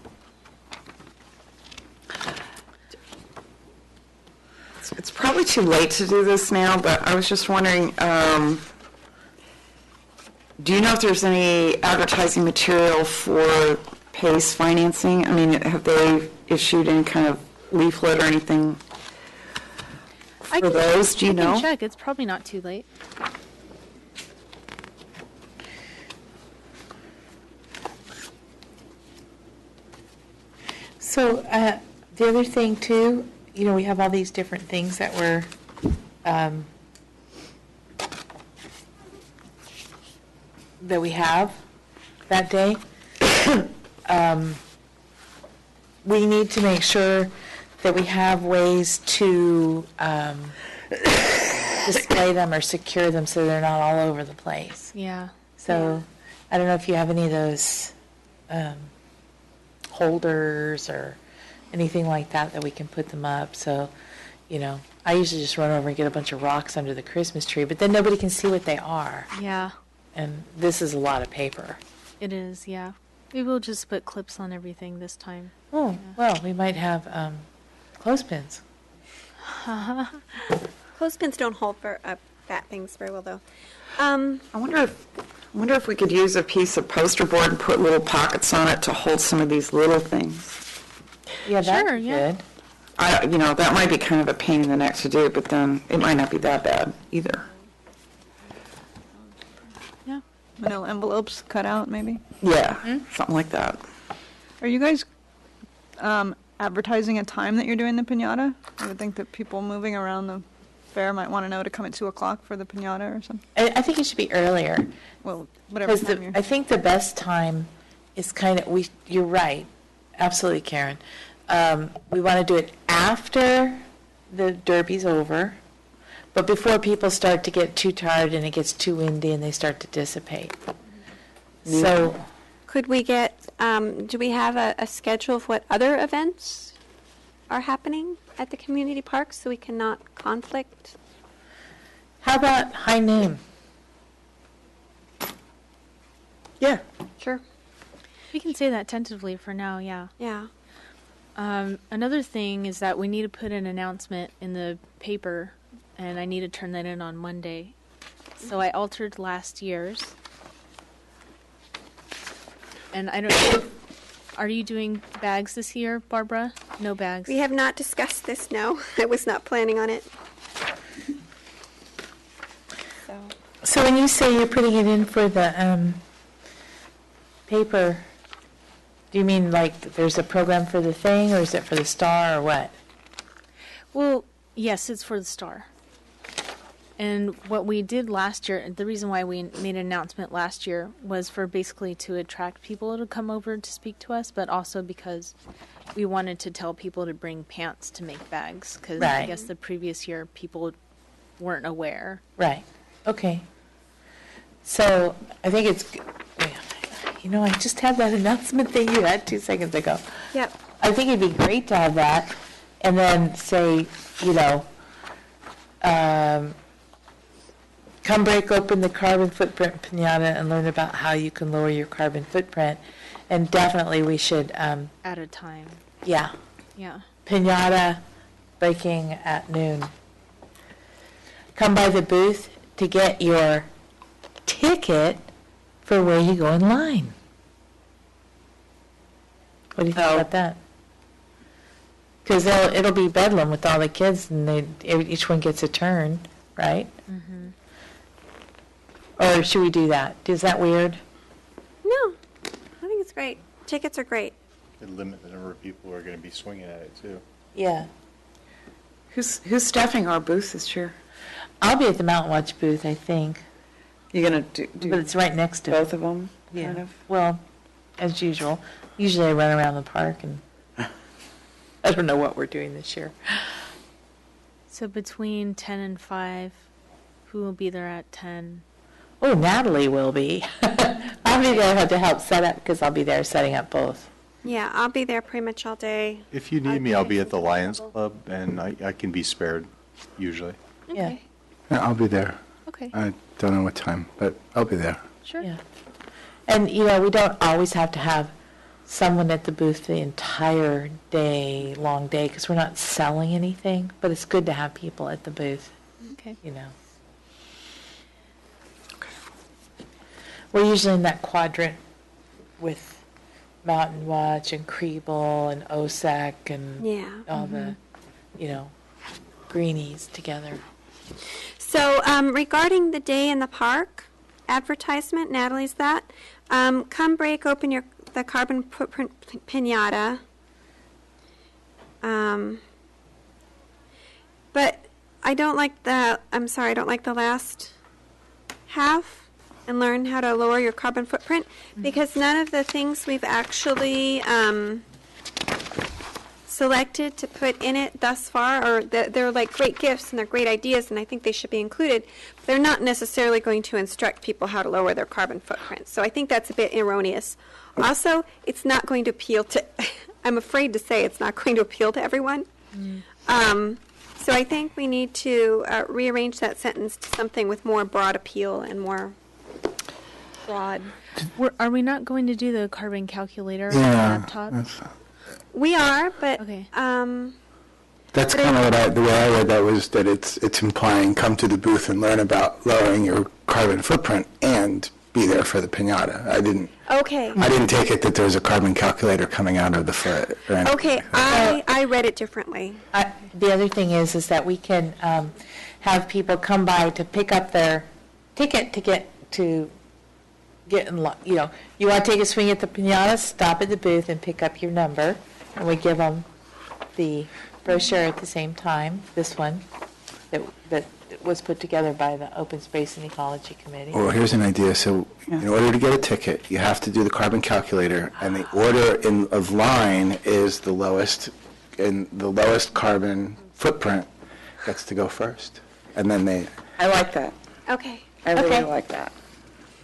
It's probably too late to do this now, but I was just wondering, do you know if there's any advertising material for PACE financing? I mean, have they issued any kind of leaflet or anything for those? Do you I know? can check. It's probably not too late. So the other thing too, you know, we have all these different things that we're that we have that day. We need to make sure that we have ways to display them or secure them so they're not all over the place. Yeah. So I don't know if you have any of those holders or anything like that that we can put them up. So, you know, I usually just run over and get a bunch of rocks under the Christmas tree, but then nobody can see what they are. Yeah, And this is a lot of paper. it is. Yeah. Maybe we'll just put clips on everything this time. Oh, well, we might have clothespins. Clothespins don't hold for fat things very well, though. I wonder if we could use a piece of poster board and put little pockets on it to hold some of these little things. Yeah, that'd Sure, be yeah. good. That might be kind of a pain in the neck to do, but then it might not be that bad either. Yeah. Manila envelopes cut out, maybe? Yeah, something like that. Are you guys advertising a time that you're doing the piñata? I would think that people moving around the fair might want to know to come at 2 o'clock for the piñata or something. I think it should be earlier. Well, whatever Because time you're... I think the best time is kind of, you're right, absolutely, Karen. We want to do it after the derby's over, but before people start to get too tired and it gets too windy and they start to dissipate. So, Could we get, do we have a schedule of what other events are happening at the community parks so we cannot conflict? how about high noon? Yeah. Sure. We can say that tentatively for now, yeah. Yeah. Another thing is that we need to put an announcement in the paper, and I need to turn that in on Monday. So I altered last year's. And I don't know, are you doing bags this year, Barbara? No bags. We have not discussed this, no. I was not planning on it. So, So when you say you're putting it in for the paper, do you mean like there's a program for the thing, or is it for the Star, or what? well, yes, it's for the Star. And what we did last year, the reason why we made an announcement last year was for basically to attract people to come over to speak to us, but also because we wanted to tell people to bring pants to make bags, because I Right. guess the previous year people weren't aware. Right. Okay. So I think it's, I just had that announcement thing you had 2 seconds ago. yep. I think it'd be great to have that, and then say, come break open the carbon footprint piñata and learn about how you can lower your carbon footprint. And definitely we should, At a time. yeah, Yeah. piñata breaking at noon. Come by the booth to get your ticket for where you go in line. What do you think Oh. about that? Because it'll be bedlam with all the kids, and each one gets a turn, right? Mm-hmm. Or should we do that? Is that weird? No, I think it's great. Tickets are great. Could limit the number of people who are going to be swinging at it too. Yeah. Who's staffing our booth this year? I'll be at the Mountain Watch booth, I think, You're gonna do but it's right next to both of them, Yeah. kind of? Well, as usual. Usually I run around the park, and I don't know what we're doing this year. So between 10 and 5, who will be there at 10? Oh, Natalie will be. I'll be there to help set up, because I'll be there setting up both. Yeah, I'll be there pretty much all day. If you need me, I'll be at the Lions Club, and I can be spared, usually. Yeah. Okay. Yeah, I'll be there. Okay. I don't know what time, but I'll be there. Sure. Yeah. And, we don't always have to have someone at the booth the entire day, long day, because we're not selling anything, but it's good to have people at the booth, Okay. We're usually in that quadrant with Mountain Watch and Kriebel and OSAC and Yeah. all the, greenies together. So regarding the day in the park advertisement, Natalie's that. Come break open the carbon footprint pinata. But I don't like the last half, and learn how to lower your carbon footprint, because none of the things we've actually selected to put in it thus far, or they're like great gifts and they're great ideas, and I think they should be included. They're not necessarily going to instruct people how to lower their carbon footprint. So I think that's a bit erroneous. Also, it's not going to appeal to, I'm afraid to say it's not going to appeal to everyone. So I think we need to rearrange that sentence to something with more broad appeal and more broad. Are we not going to do the carbon calculator on the Yeah, laptop? We are, but Okay. that's kind of the way I read that was that it's implying come to the booth and learn about lowering your carbon footprint and be there for the pinata. I didn't take it that there's a carbon calculator coming out of the foot. Or anything Okay, like that. I read it differently. The other thing is that we can have people come by to pick up their ticket to get in line. You want to take a swing at the pinata, stop at the booth and pick up your number, and we give them the brochure at the same time, this one, that was put together by the Open Space and Ecology Committee. Well, here's an idea. So in order to get a ticket, you have to do the carbon calculator, and the order of line is the lowest, and the lowest carbon footprint gets to go first. And then I like that. Okay. I really Okay. like that.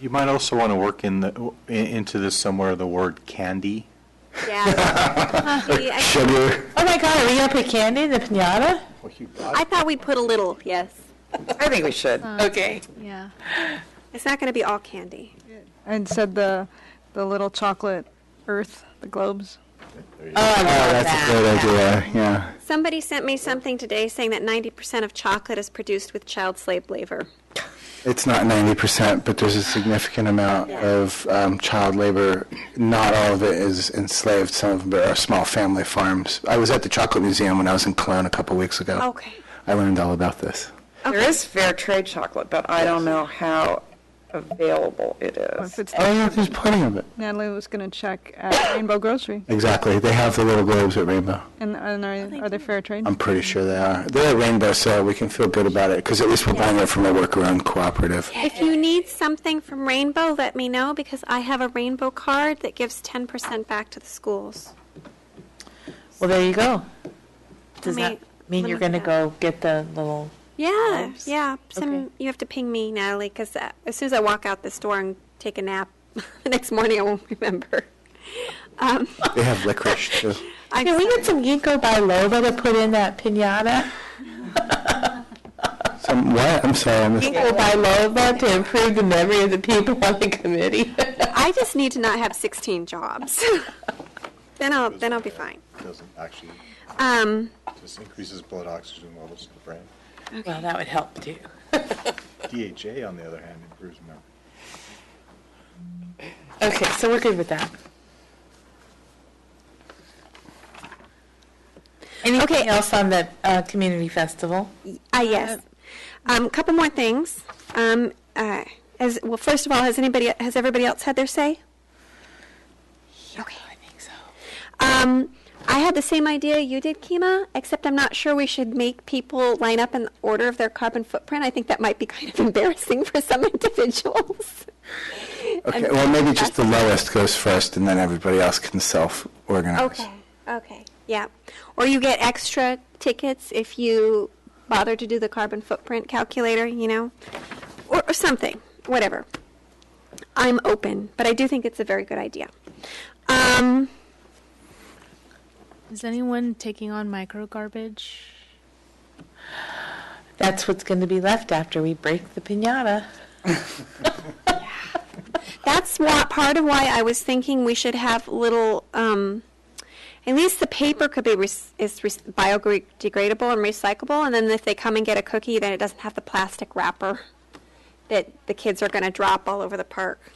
You might also want to work into this somewhere the word candy. Yeah. sugar. Oh my God, are we going to put candy in the pinata? Well, you I thought we'd put a little, yes. I think we should. Okay. Yeah. It's not going to be all candy. And said the little chocolate earth, the globes. Oh, I love That's that. a great idea, yeah. Somebody sent me something today saying that 90% of chocolate is produced with child slave labor. It's not 90%, but there's a significant amount of child labor. Not all of it is enslaved. Some of them are small family farms. I was at the Chocolate Museum when I was in Cologne a couple weeks ago. Okay. I learned all about this. There is fair trade chocolate, but I don't know how available it Or is. if it's Oh, yeah, there's plenty of it. Natalie was going to check at Rainbow Grocery. Exactly. They have the little globes at Rainbow. And are they fair trade? I'm pretty sure they are. They're at Rainbow, so we can feel good about it, because at least we're buying it from a worker-owned cooperative. If you need something from Rainbow, let me know, because I have a Rainbow card that gives 10% back to the schools. Well, there you go. Does Let that me- mean let you're me going to look it go get the little... Yeah, Globes? yeah. Okay. You have to ping me, Natalie, because as soon as I walk out this door and take a nap, the next morning I won't remember. They have licorice, too. Can we get some ginkgo biloba to put in that pinata? Some what? I'm sorry, I missed Ginkgo biloba to improve the memory of the people on the committee. I just need to not have 16 jobs. then I'll be fine. doesn't actually, just increases blood oxygen levels in the brain. Well, that would help too. DHA, on the other hand, improves memory. Okay, so we're good with that. Anything else on the community festival? Yes. Couple more things. As well, first of all, has everybody else had their say? Okay. I think so. I had the same idea you did, Kima, except I'm not sure we should make people line up in order of their carbon footprint. I think that might be kind of embarrassing for some individuals. Okay, well, maybe just the lowest goes first, and then everybody else can self-organize. Okay, yeah. Or you get extra tickets if you bother to do the carbon footprint calculator, or something, whatever. I'm open, but I do think it's a very good idea. Is anyone taking on micro garbage? That's what's going to be left after we break the piñata. That's part of why I was thinking we should have little, at least the paper could be biodegradable and recyclable, and then if they come and get a cookie, then it doesn't have the plastic wrapper that the kids are going to drop all over the park.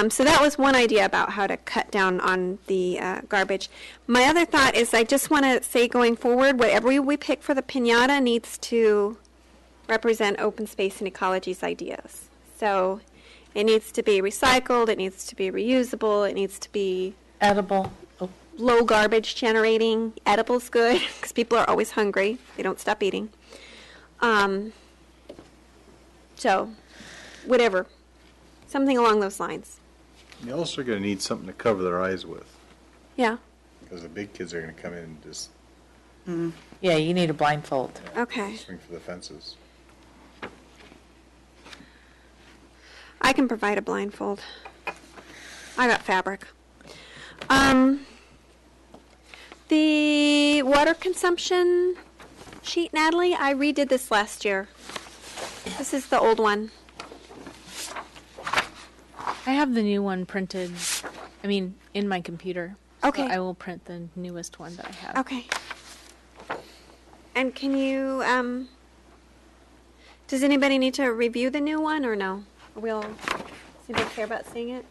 So that was one idea about how to cut down on the garbage. My other thought is I just want to say going forward, whatever we pick for the piñata needs to represent open space and ecology's ideas. So it needs to be recycled, it needs to be reusable, it needs to be Edible. Oh. low garbage generating. Edible's good because people are always hungry. They don't stop eating. So whatever. Something along those lines. You also are going to need something to cover their eyes with, Yeah. because the big kids are going to come in and just Yeah, you need a blindfold. Okay. swing for the fences. I can provide a blindfold. I got fabric. The water consumption sheet, Natalie, I redid this last year. This is the old one. I have the new one printed, in my computer. Okay. So I will print the newest one that I have. Okay. And can you, does anybody need to review the new one or no? Does anybody care about seeing it?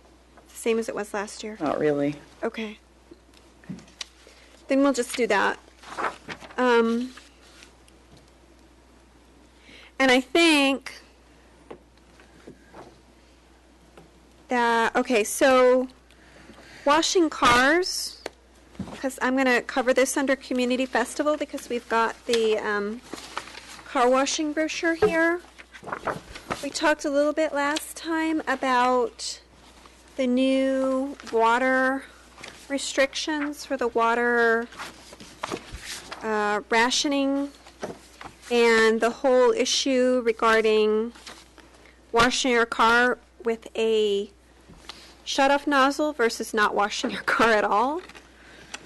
It's the same as it was last year. Not really. Okay. Then we'll just do that. And I think that, okay, so washing cars, because I'm going to cover this under Community Festival because we've got the car washing brochure here. We talked a little bit last time about the new water restrictions for the water rationing and the whole issue regarding washing your car with a shut-off nozzle versus not washing your car at all.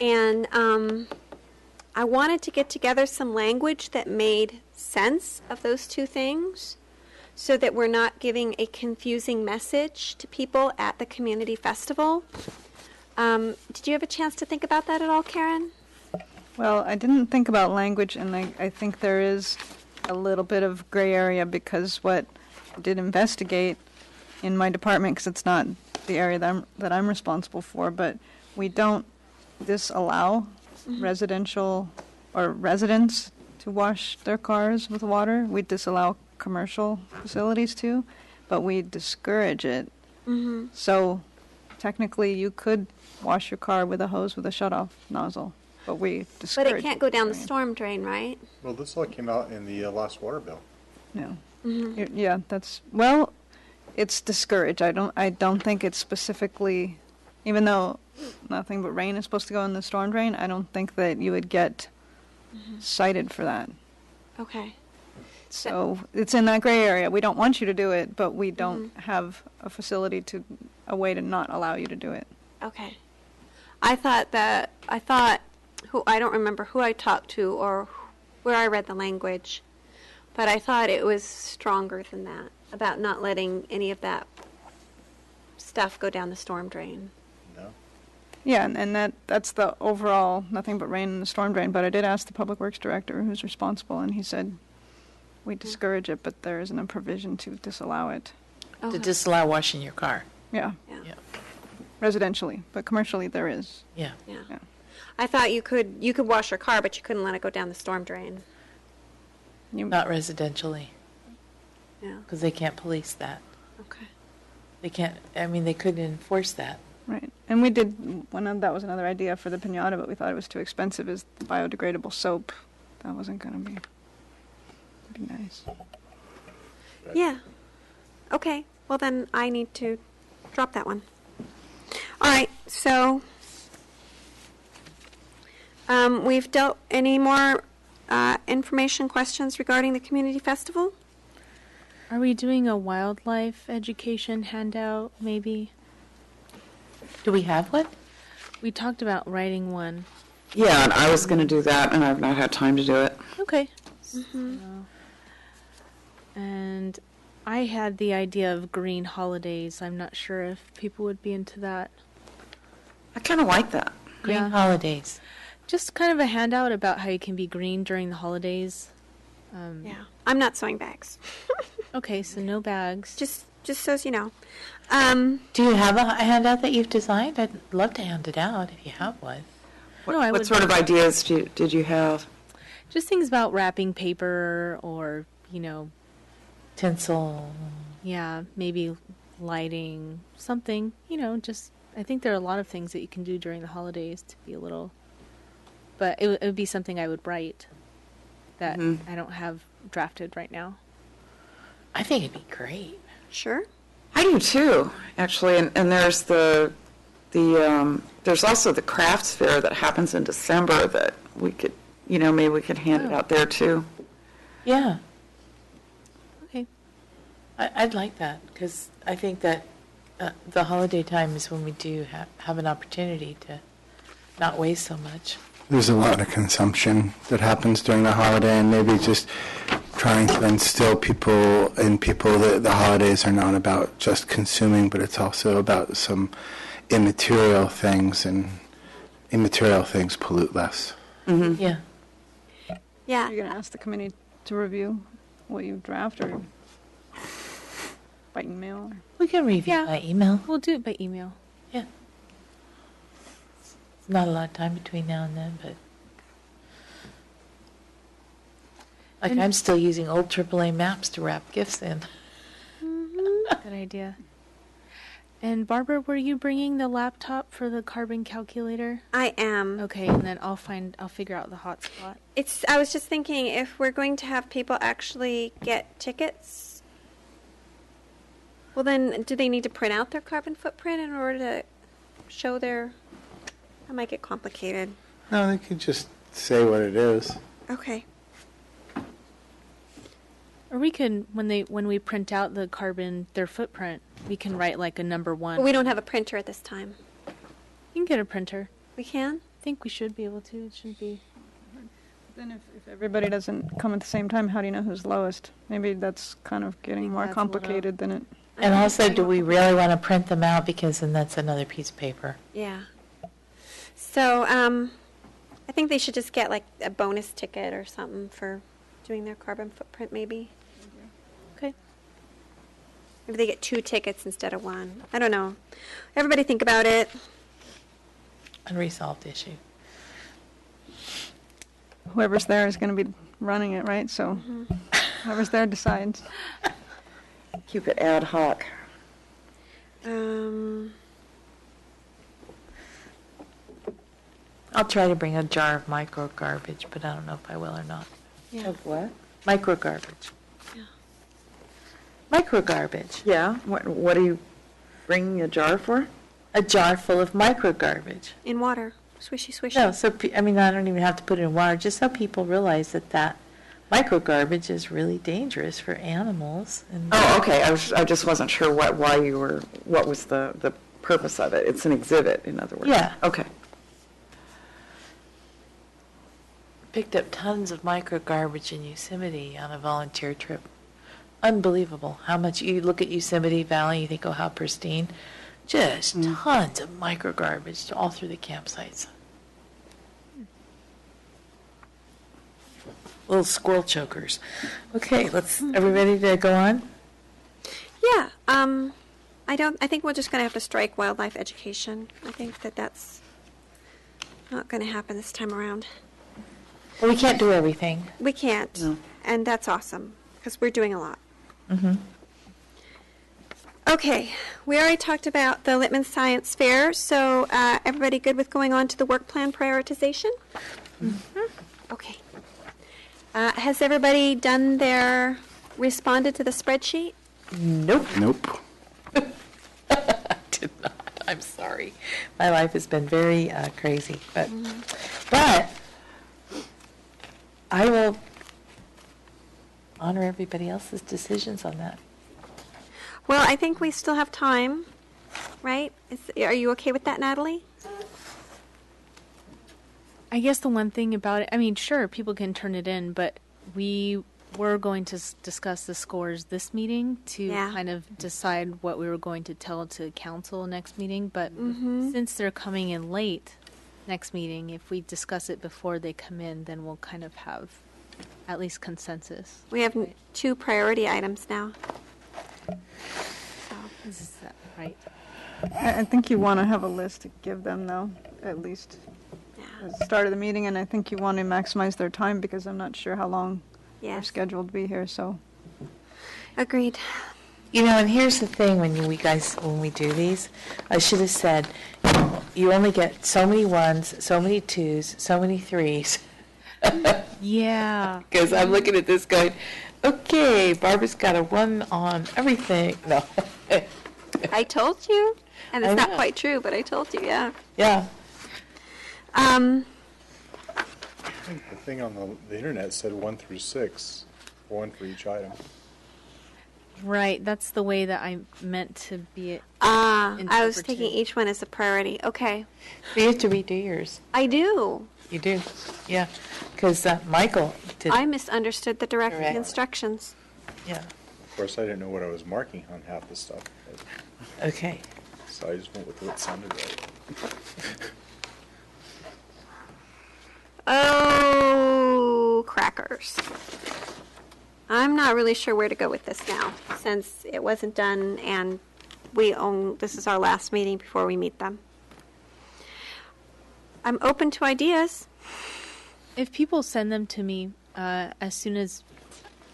And I wanted to get together some language that made sense of those two things so that we're not giving a confusing message to people at the community festival. Did you have a chance to think about that at all, Karen? Well, I didn't think about language, and I think there is a little bit of gray area because what I did investigate in my department, because it's not the area that I'm responsible for, but we don't disallow residential or residents to wash their cars with water. We disallow commercial facilities to, but we discourage it. Mm-hmm. So technically you could wash your car with a hose with a shut-off nozzle, but we discourage But it can't go down the doing it. storm drain, right? Well, this all came out in the last water bill. No. Mm-hmm. Yeah, well, it's discouraged. I don't think it's specifically, even though nothing but rain is supposed to go in the storm drain, I don't think that you would get cited for that. Okay. So it's in that gray area. We don't want you to do it, but we don't have a way to not allow you to do it. Okay. I don't remember who I talked to or where I read the language, but I thought it was stronger than that, about not letting any of that stuff go down the storm drain. No? Yeah, and that's the overall nothing but rain in the storm drain. But I did ask the public works director who's responsible, and he said we discourage it, but there isn't a provision to disallow it. Okay. To disallow washing your car. Yeah, Yeah. Yeah. residentially, but commercially there is. Yeah. Yeah. Yeah. I thought you could wash your car, but you couldn't let it go down the storm drain. Not residentially, Yeah. because they can't police that. Okay. They can't, I mean, they couldn't enforce that. Right. And we did, that was another idea for the piñata, but we thought it was too expensive, is the biodegradable soap. That wasn't going to be nice. Yeah. Okay. Well, then I need to drop that one. All right. So we've dealt any more information questions regarding the community festival? Are we doing a wildlife education handout, maybe? Do we have one? We talked about writing one. Yeah, and I was going to do that, and I've not had time to do it. Okay. And I had the idea of green holidays. I'm not sure if people would be into that. I kind of like that. Green holidays. Just kind of a handout about how you can be green during the holidays. Yeah. I'm not sewing bags. Okay, so no bags. Just so as you know. Do you have a handout that you've designed? I'd love to hand it out if you have one. What sort of ideas did you have? Just things about wrapping paper or, Tinsel. yeah, maybe lighting, something, just, I think there are a lot of things that you can do during the holidays to be a little, but it would be something I would write that I don't have drafted right now. I think it'd be great. Sure. I do too, actually. And there's there's also the crafts fair that happens in December that we could, maybe we could hand it out there too. Yeah. Okay. I'd like that, because I think that the holiday time is when we do have an opportunity to not waste so much. There's a lot of consumption that happens during the holiday, and maybe just trying to instill people that the holidays are not about just consuming, but it's also about some immaterial things, and immaterial things pollute less. Mm-hmm. Yeah. Yeah. You're going to ask the committee to review what you draft, or by email? We can review Yeah. by email. We'll do it by email. Yeah. Not a lot of time between now and then, but And- I'm still using old AAA maps to wrap gifts in. Good idea. And Barbara, were you bringing the laptop for the carbon calculator? I am. Okay, and then I'll figure out the hotspot. I was just thinking, if we're going to have people actually get tickets, well then, do they need to print out their carbon footprint in order to show their, that might get complicated. No, they could just say what it is. Okay. Or we can, when we print out their footprint, we can write like a number 1. But we don't have a printer at this time. You can get a printer. We can? I think we should be able to. It shouldn't be. Then if everybody doesn't come at the same time, how do you know who's lowest? Maybe that's kind of getting think more that's a little- complicated than it. And also, do we really want to print them out, because then that's another piece of paper? Yeah. So, I think they should just get like a bonus ticket or something for doing their carbon footprint, maybe. Okay. Maybe they get 2 tickets instead of 1. I don't know. Everybody think about it. Unresolved issue. Whoever's there is going to be running it, right? So whoever's there decides. Keep it ad hoc. I'll try to bring a jar of micro garbage, but I don't know if I will or not. Yeah. Of what? Micro garbage. Yeah. Micro garbage. Yeah. What are you bringing a jar for? A jar full of micro garbage. In water. Swishy, swishy. No, so I don't even have to put it in water, just so people realize that micro garbage is really dangerous for animals. And Oh, okay. I just wasn't sure what was the purpose of it. It's an exhibit, in other words. Yeah. Okay. Picked up tons of micro garbage in Yosemite on a volunteer trip. Unbelievable how much you look at Yosemite Valley, you think, oh, how pristine. Just tons of micro garbage all through the campsites. Little squirrel chokers. Okay, are we ready to go on? Yeah. I think we're just going to have to strike wildlife education. I think that's Not going to happen this time around. Well, we can't do everything. We can't. No. And that's awesome, because we're doing a lot. Mm-hmm. Okay, we already talked about the Littman Science Fair, so everybody good with going on to the work plan prioritization? Mm-hmm. Okay. Has everybody responded to the spreadsheet? Nope. Nope. I did not. I'm sorry. My life has been very crazy, but I will honor everybody else's decisions on that. Well, I think we still have time, right? Are you okay with that, Natalie? I guess the one thing about it, I mean, sure, people can turn it in, but we were going to discuss the scores this meeting to Yeah. kind of decide what we were going to tell to council next meeting. But Mm-hmm. since they're coming in late next meeting, if we discuss it before they come in, then we'll kind of have at least consensus. We have 2 priority items now. Is that right? I think you want to have a list to give them, though, at least Yeah. at the start of the meeting, and I think you want to maximize their time because I'm not sure how long they're Yes. scheduled to be here, so. Agreed. You know, and here's the thing: when we do these, I should have said, you only get so many 1s, so many 2s, so many 3s. Yeah. Because I'm looking at this going, okay, Barbara's got a 1 on everything. No. I told you. And it's I not know. quite true, but I told you, yeah. Yeah. I think the thing on the internet said 1 through 6, 1 for each item. Right. That's the way that I meant to be it. I was Interpreted. taking each one as a priority. Okay. You have to redo yours. I do. You do. Yeah. Because Michael did. I misunderstood the direct Correct. instructions. Yeah. Of course, I didn't know what I was marking on half the stuff, Okay. so I just went with what sounded right. Oh, crackers. I'm not really sure where to go with this now, since it wasn't done and this is our last meeting before we meet them. I'm open to ideas. If people send them to me, as soon as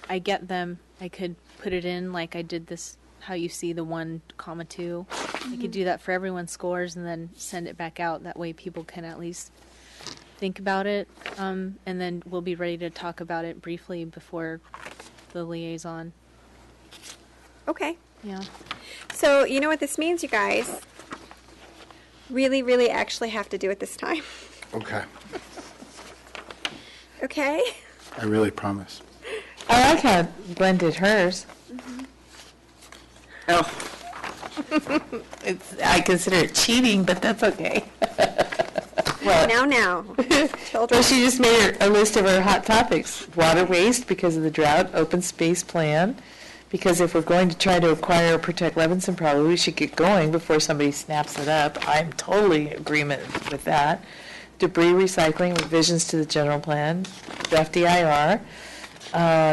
I get them, I could put it in like I did this, how you see the 1,2. I could do that for everyone's scores and then send it back out. That way people can at least think about it. And then we'll be ready to talk about it briefly before the liaison. Okay. Yeah. So, you know what this means, you guys? Really, really actually have to do it this time. Okay. Okay? I really promise. I like how Glenn did hers. Oh, I consider it cheating, but that's okay. Now. Well, Children. she just made a list of her hot topics. Water waste because of the drought, open space plan, because if we're going to try to acquire or protect Levinson, probably we should get going before somebody snaps it up. I'm totally in agreement with that. Debris recycling, revisions to the general plan, draft DIR,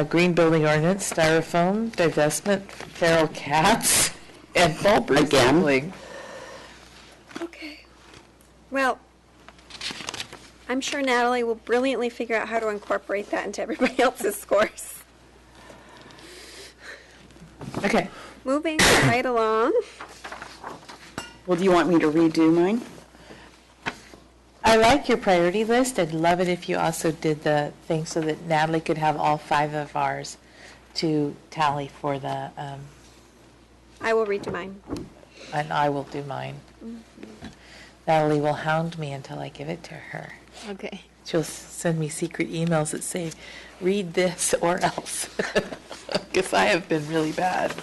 green building ordinance, styrofoam, divestment, feral cats, and bulb Again. recycling. Okay. Well, I'm sure Natalie will brilliantly figure out how to incorporate that into everybody else's scores. Okay. Moving right along. well, do you want me to redo mine? I like your priority list. I'd love it if you also did the thing so that Natalie could have all 5 of ours to tally for the, I will redo mine. and I will do mine. Natalie will hound me until I give it to her. Okay. She'll send me secret emails that say, read this or else. Because I have been really bad.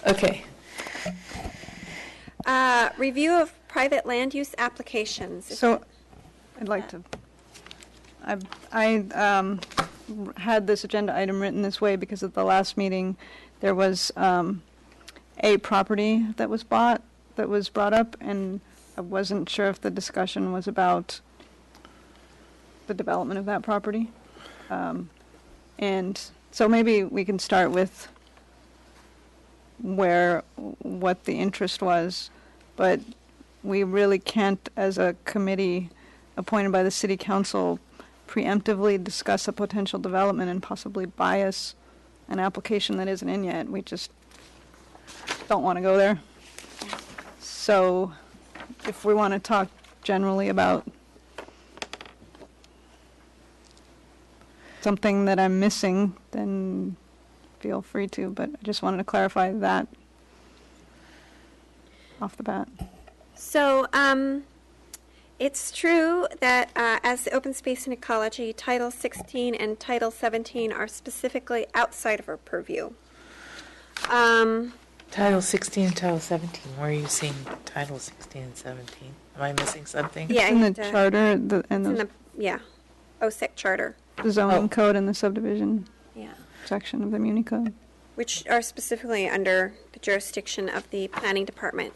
Okay. Review of private land use applications. So, I'd like to, I had this agenda item written this way because at the last meeting, there was a property that was bought, that was brought up, and I wasn't sure if the discussion was about the development of that property. And so maybe we can start with what the interest was, but we really can't, as a committee, appointed by the city council preemptively discuss a potential development and possibly bias an application that isn't in yet. We just don't want to go there. So if we want to talk generally about something that I'm missing, then feel free to, but I just wanted to clarify that off the bat. So, it's true that as the Open Space and Ecology, Title 16 and Title 17 are specifically outside of our purview. Title 16 and Title 17, where are you seeing Title 16 and 17? Am I missing something? Yeah, In the it's, charter, and in the OSIC charter. the zoning code and the subdivision Yeah. section of the Muni Code. Which are specifically under the jurisdiction of the planning department.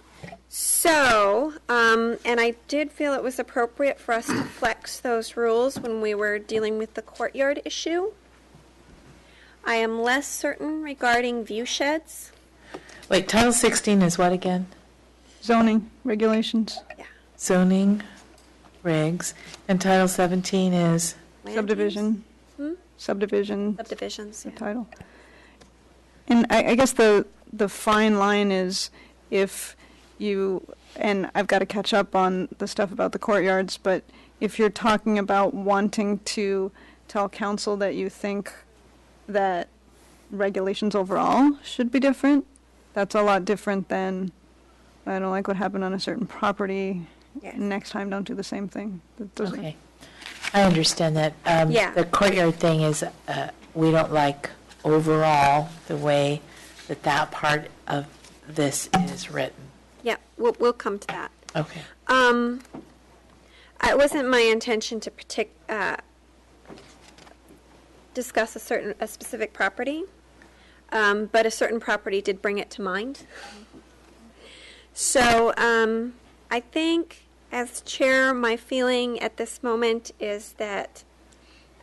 So, and I did feel it was appropriate for us to flex those rules when we were dealing with the courtyard issue. I am less certain regarding view sheds. Wait, Title 16 is what again? Zoning regulations, Yeah. Zoning regs, and Title 17 is? Land subdivision, use? subdivision, Subdivisions, the yeah. title. And I guess the fine line is if you, and I've got to catch up on the stuff about the courtyards, but if you're talking about wanting to tell council that you think that regulations overall should be different, that's a lot different than, I don't like what happened on a certain property, Yes. next time don't do the same thing. That doesn't- Okay. I understand that. Yeah. The courtyard thing is, we don't like overall the way that part of this is written. Yeah, we'll come to that. Okay. It wasn't my intention to discuss a specific property, but a certain property did bring it to mind. So I think, as chair, my feeling at this moment is that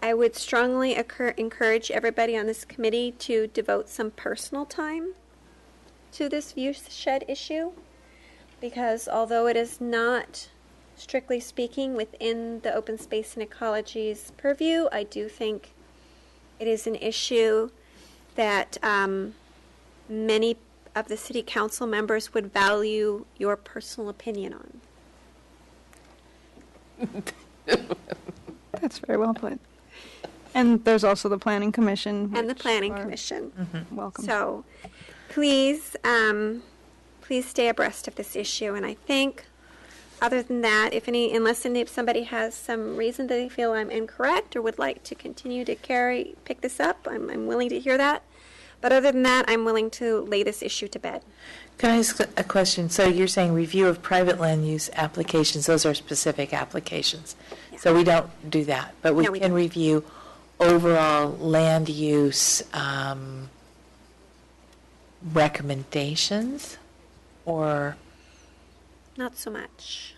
I would strongly encourage everybody on this committee to devote some personal time to this view shed issue, because although it is not, strictly speaking, within the Open Space and Ecology's purview, I do think it is an issue that many of the city council members would value your personal opinion on. That's very well put. And there's also the planning commission. And the which planning are commission. Welcome. So, please stay abreast of this issue. And I think, other than that, unless somebody has some reason that they feel I'm incorrect or would like to continue to pick this up, I'm willing to hear that. But other than that, I'm willing to lay this issue to bed. Can I ask a question? So you're saying review of private land use applications, those are specific applications. Yeah. So we don't do that, but we No, we can don't. review overall land use recommendations, or? Not so much.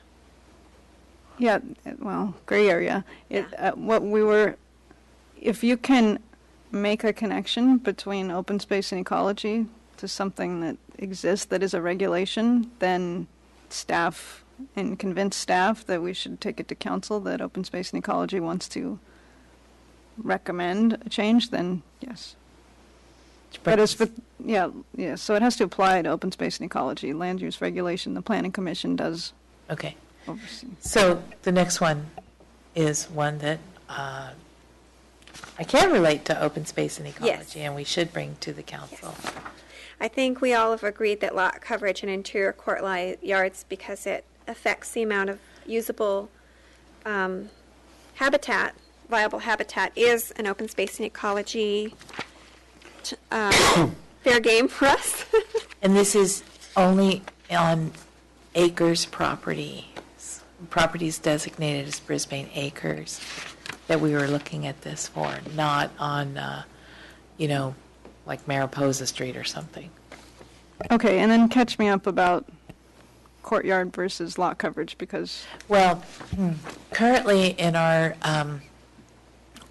Yeah, well, gray area. Yeah. If you can make a connection between open space and ecology to something that exists that is a regulation, then staff, and convince staff that we should take it to council that open space and ecology wants to recommend a change, then yes. But so it has to apply to open space and ecology, land use regulation, the planning commission does Okay. oversee. So the next one is one that I can relate to open space and ecology, Yes. and we should bring to the council. Yes. I think we all have agreed that lot coverage in interior court yards, because it affects the amount of usable habitat, viable habitat, is an open space and ecology fair game for us. And this is only on acres properties designated as Brisbane acres that we were looking at this for, not on, like Mariposa Street or something. Okay, and then catch me up about courtyard versus lot coverage, because Well, currently in our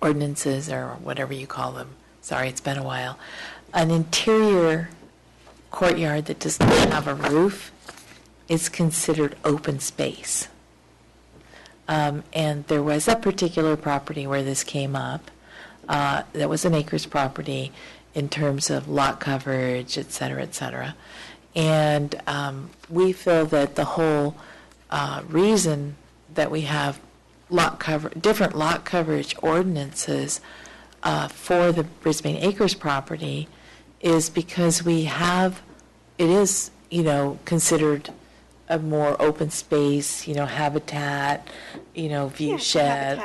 ordinances, or whatever you call them, sorry, it's been a while, an interior courtyard that does not have a roof is considered open space. And there was a particular property where this came up. That was an acres property in terms of lot coverage, et cetera, et cetera. And we feel that the whole reason that we have different lot coverage ordinances for the Brisbane Acres property is because it is, considered a more open space, habitat, view shed.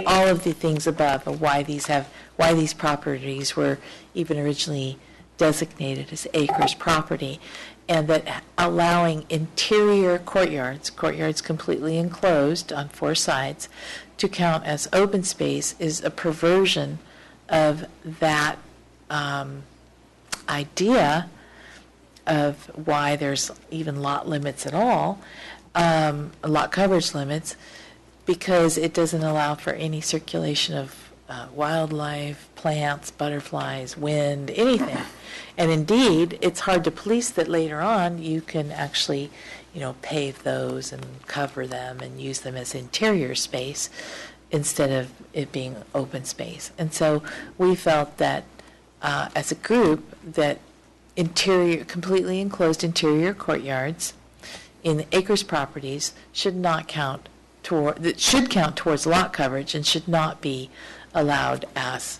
All of the things above of why these properties were even originally designated as acres property, and that allowing interior courtyards completely enclosed on 4 sides, to count as open space is a perversion of that idea of why there's even lot limits at all, lot coverage limits, because it doesn't allow for any circulation of wildlife, plants, butterflies, wind, anything. And indeed, it's hard to police that later on you can actually, pave those and cover them and use them as interior space instead of it being open space. And so we felt that as a group that completely enclosed interior courtyards in the acres properties should count towards lot coverage and should not be allowed as,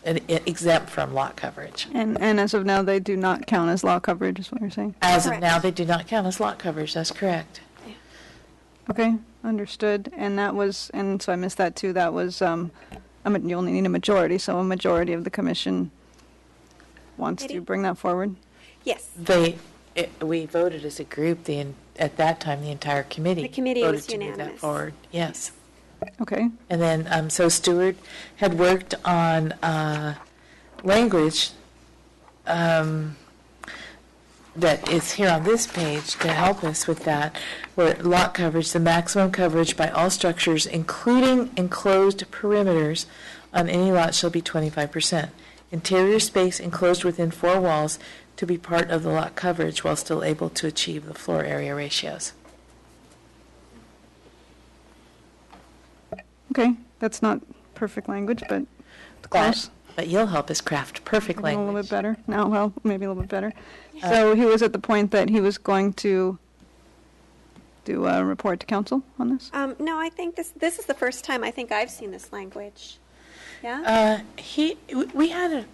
exempt from lot coverage. And as of now, they do not count as lot coverage, is what you're saying? As of now, they do not count as lot coverage. That's correct. Okay, understood. And so I missed that too. That was, you only need a majority, so a majority of the commission wants to bring that forward? Yes. We voted as a group, at that time, the entire committee. The committee voted was to move unanimous. that forward. Yes. Okay. And then, so Stuart had worked on language that is here on this page to help us with that, where lot coverage, the maximum coverage by all structures, including enclosed perimeters on any lot, shall be 25%. Interior space enclosed within 4 walls to be part of the lot coverage while still able to achieve the floor area ratios. Okay, that's not perfect language, but it's close. But you'll help us craft perfect Maybe language. a little bit better. No, well, maybe a little bit better. So he was at the point that he was going to do a report to council on this? No, I think this is the first time I think I've seen this language. Yeah? We had it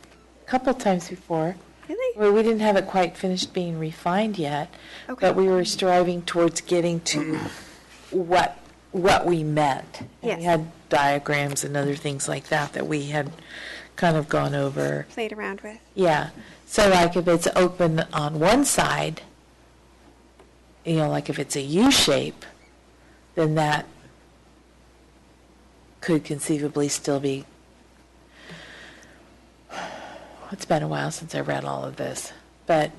a couple times before. Really? Where we didn't have it quite finished being refined yet, Okay. but we were striving towards getting to what we meant. And Yes. we had diagrams and other things like that we had kind of gone over. Played around with. Yeah. So like if it's open on one side, like if it's a U shape, then that could conceivably still be. It's been a while since I read all of this, but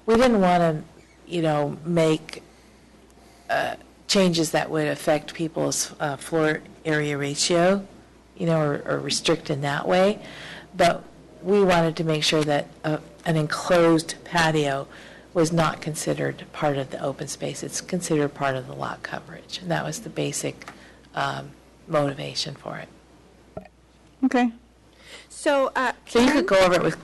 we didn't want to, make changes that would affect people's floor area ratio, or restrict in that way. But we wanted to make sure that an enclosed patio was not considered part of the open space. It's considered part of the lot coverage. And that was the basic motivation for it. Okay. So, So you could go over it with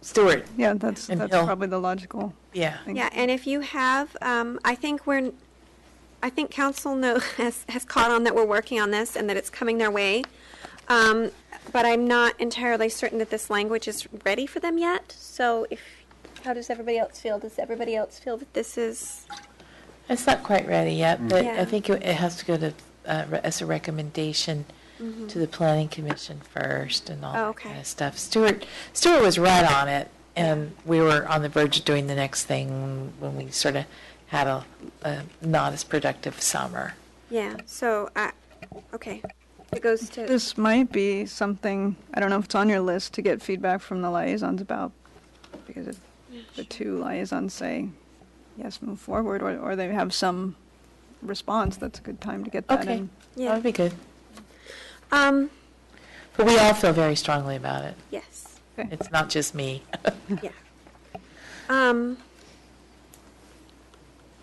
Stuart. Yeah, that's And Hill. probably the logical Yeah. thing. yeah, and if you have, I think council has caught on that we're working on this and that it's coming their way. But I'm not entirely certain that this language is ready for them yet. So how does everybody else feel? Does everybody else feel that this is? It's not quite ready yet, but Yeah. I think it has to go to as a recommendation to the planning commission first and all that kind of stuff. Stuart was right on it, and we were on the verge of doing the next thing when we sort of had a not as productive summer. Yeah. So, okay. It goes to. This might be something, I don't know if it's on your list, to get feedback from the liaisons about, because if the 2 liaisons say, yes, move forward, or they have some response, that's a good time to get that Okay. in. Yeah. That would be good. But we all feel very strongly about it. Yes. Okay. It's not just me. Yeah.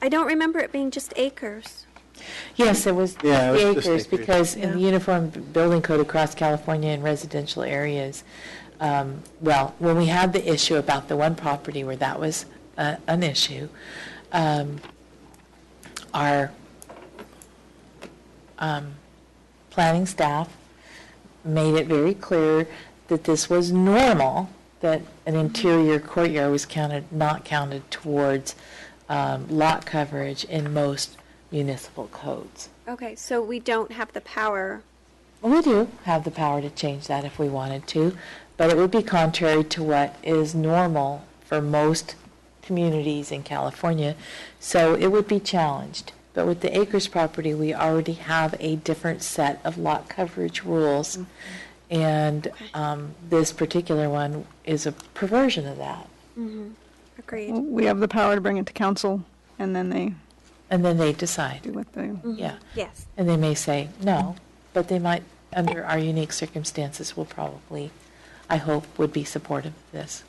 I don't remember it being just acres. Yes, it was Yeah, it the was just acres, acres. because in the Uniform Building Code across California in residential areas, well, when we had the issue about the one property where that was an issue, our planning staff made it very clear that this was normal, that an interior courtyard was not counted towards lot coverage in most municipal codes. Okay, so we don't have the power. We do have the power to change that if we wanted to, but it would be contrary to what is normal for most communities in California, so it would be challenged. But with the acres property, we already have a different set of lot coverage rules, and this particular one is a perversion of that. Agreed. We have the power to bring it to council, and then they And then they decide, do what they. yeah. Yes. And they may say no, but they might, under our unique circumstances, will probably, I hope, would be supportive of this.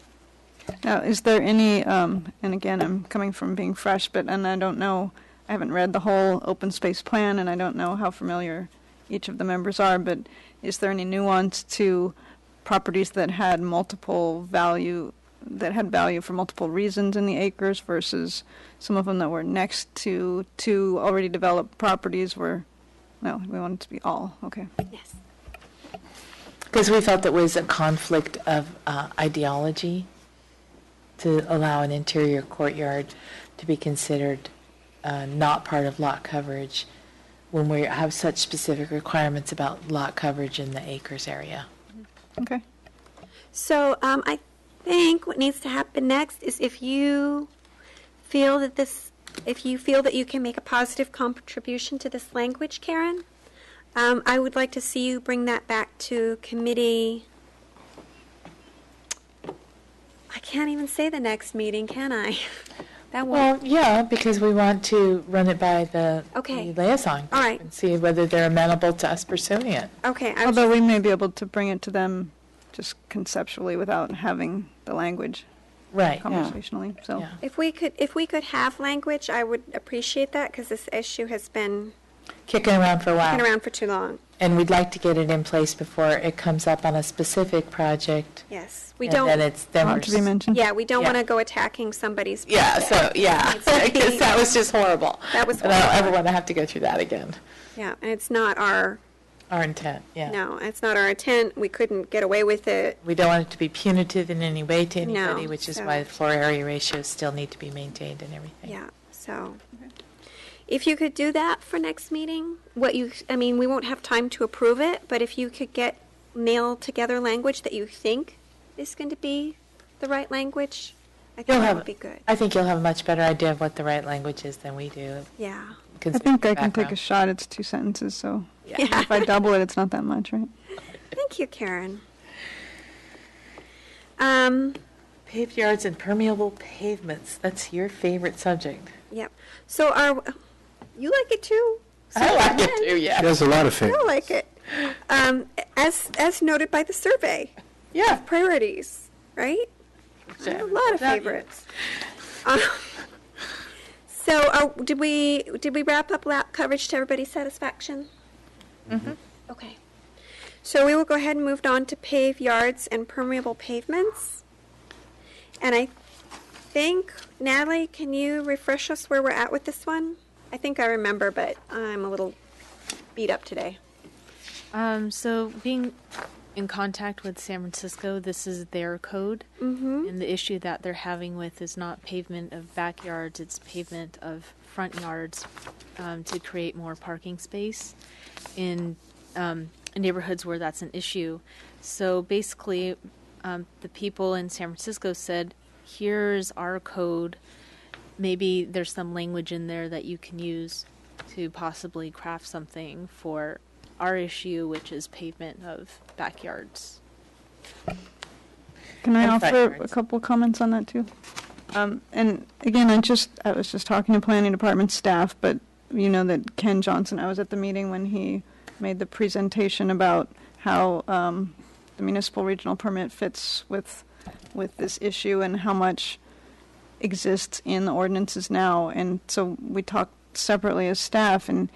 Now, is there any, and again, I'm coming from being fresh, and I don't know, I haven't read the whole open space plan, and I don't know how familiar each of the members are, but is there any nuance to properties that had value for multiple reasons in the acres versus some of them that were next to already developed properties where, no, we want it to be all, okay. Yes. Because we felt it was a conflict of ideology to allow an interior courtyard to be considered not part of lot coverage when we have such specific requirements about lot coverage in the acres area. Okay. So I think what needs to happen next is if you feel that you can make a positive contribution to this language, Karen, I would like to see you bring that back to committee. I can't even say the next meeting, can I? That Well, one. yeah, because we want to run it by the Okay. liaison group All right. and see whether they're amenable to us pursuing it. Okay. Although we may be able to bring it to them just conceptually without having the language Right. conversationally, so. Yeah. if we could have language, I would appreciate that because this issue has been Kicking around for a while. around for too long. And we'd like to get it in place before it comes up on a specific project. Yes, we and don't. then Not to be mentioned. Yeah, we don't Yeah. want to go attacking somebody's. Yeah, project. so, yeah, It's not because being- that was just horrible. That was And I don't horrible. ever want to have to go through that again. Yeah, and it's not our. Our intent, yeah. No, it's not our intent. We couldn't get away with it. We don't want it to be punitive in any way to anybody, No, which is so- why the floor area ratios still need to be maintained and everything. Yeah, so if you could do that for next meeting, we won't have time to approve it, but if you could nail together language that you think is going to be the right language, I think that would be good. I think you'll have a much better idea of what the right language is than we do. Yeah. I think I can take a shot. It's 2 sentences, so Yeah. if I double it, it's not that much, right? Thank you, Karen. Paved yards and permeable pavements, that's your favorite subject. Yep. So you like it too? I like it too, She yeah. has a lot of I favorites. like it. As noted by the survey, Yeah. priorities, right? I have a lot of Yeah. favorites. So did we wrap up lot coverage to everybody's satisfaction? Mhm. Okay. So we will go ahead and move on to paved yards and permeable pavements. And I think, Natalie, can you refresh us where we're at with this one? I think I remember, but I'm a little beat up today. So being in contact with San Francisco, this is their code. Mm-hmm. And the issue that they're having with is not pavement of backyards, it's pavement of front yards to create more parking space in neighborhoods where that's an issue. So basically, the people in San Francisco said, here's our code. Maybe there's some language in there that you can use to possibly craft something for our issue, which is pavement of backyards. Can I And offer front a yards. couple comments on that too? And again, I was just talking to planning department staff, but you know that Ken Johnson, I was at the meeting when he made the presentation about how the municipal regional permit fits with this issue and how much exists in the ordinances now. And so we talked separately as staff, and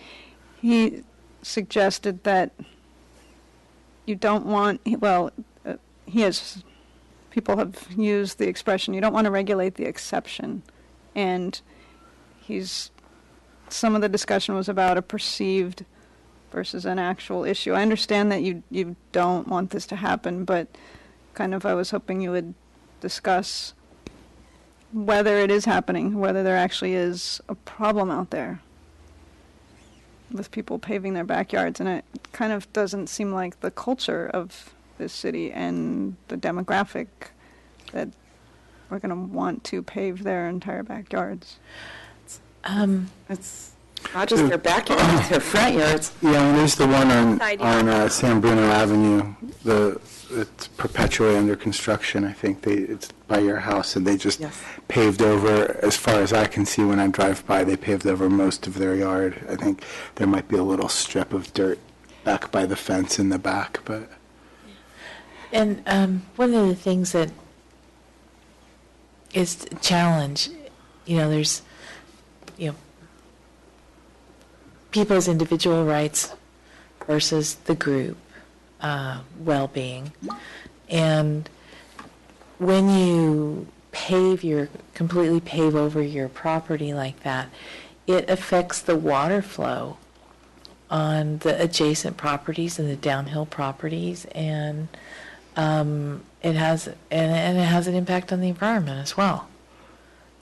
he suggested that you don't want, people have used the expression, you don't want to regulate the exception. And some of the discussion was about a perceived versus an actual issue. I understand that you don't want this to happen, but I was hoping you would discuss whether it is happening, whether there actually is a problem out there with people paving their backyards. And it kind of doesn't seem like the culture of this city and the demographic that we're going to want to pave their entire backyards. It's not just their backyards, it's their front yards. Yeah, and there's the one on Side yard. San Bruno Avenue. It's perpetually under construction. I think it's by your house, and they just Yes. paved over. As far as I can see, when I drive by, they paved over most of their yard. I think there might be a little strip of dirt back by the fence in the back, but. And one of the things that is a challenge, there's, people's individual rights versus the group well-being. And when you completely pave over your property like that, it affects the water flow on the adjacent properties and the downhill properties, and it has an impact on the environment as well.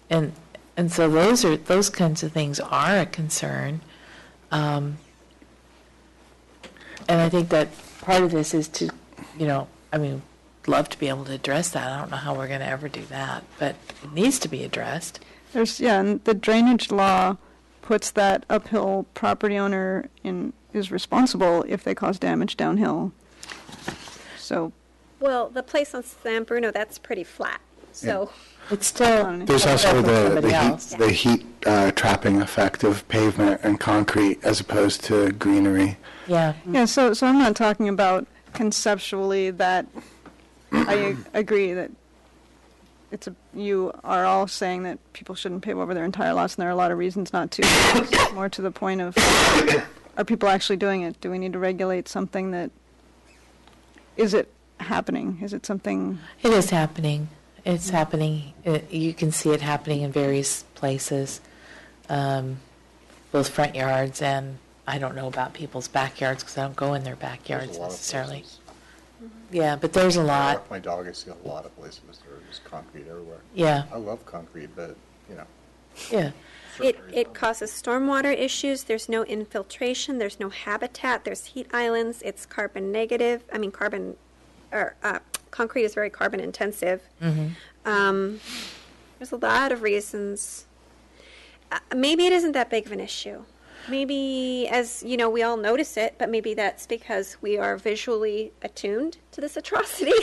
And so those kinds of things are a concern. And I think that part of this is to, love to be able to address that. I don't know how we're going to ever do that, but it needs to be addressed. And the drainage law puts that uphill property owner is responsible if they cause damage downhill. So. Well, the place on San Bruno, that's pretty flat, so. It's still. There's also the the heat trapping effect of pavement and concrete as opposed to greenery. Yeah. Yeah, so I'm not talking about conceptually that I agree that you are all saying that people shouldn't pave over their entire lots, and there are a lot of reasons not to. It's more to the point of, are people actually doing it? Do we need to regulate something is it happening? Is it something? It is happening. It's happening. You can see it happening in various places, both front yards and I don't know about people's backyards because I don't go in their backyards necessarily. Yeah, but there's a lot. I walk my dog, I see a lot of places there's concrete everywhere. Yeah. I love concrete, but, Yeah. It causes stormwater issues. There's no infiltration. There's no habitat. There's heat islands. It's carbon negative. Concrete is very carbon intensive. Mm-hmm. There's a lot of reasons. Maybe it isn't that big of an issue. Maybe, as you know, we all notice it, but maybe that's because we are visually attuned to this atrocity.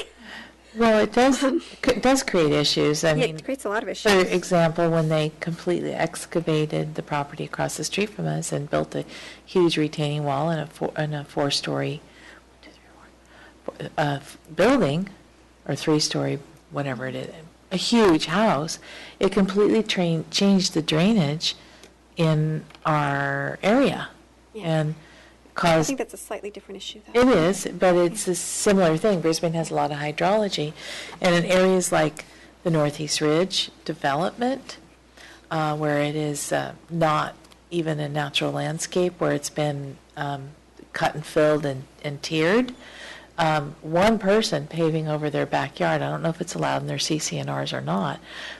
Well, it does create issues. I mean, it creates a lot of issues. For example, when they completely excavated the property across the street from us and built a huge retaining wall and a four-story building, or three-story, whatever it is, a huge house, it completely changed the drainage in our area, and I think that's a slightly different issue, though. It is, but it's a similar thing. Brisbane has a lot of hydrology, and in areas like the Northeast Ridge development, where it is not even a natural landscape, where it's been cut and filled and tiered, one person paving over their backyard, I don't know if it's allowed in their CCNRs or not,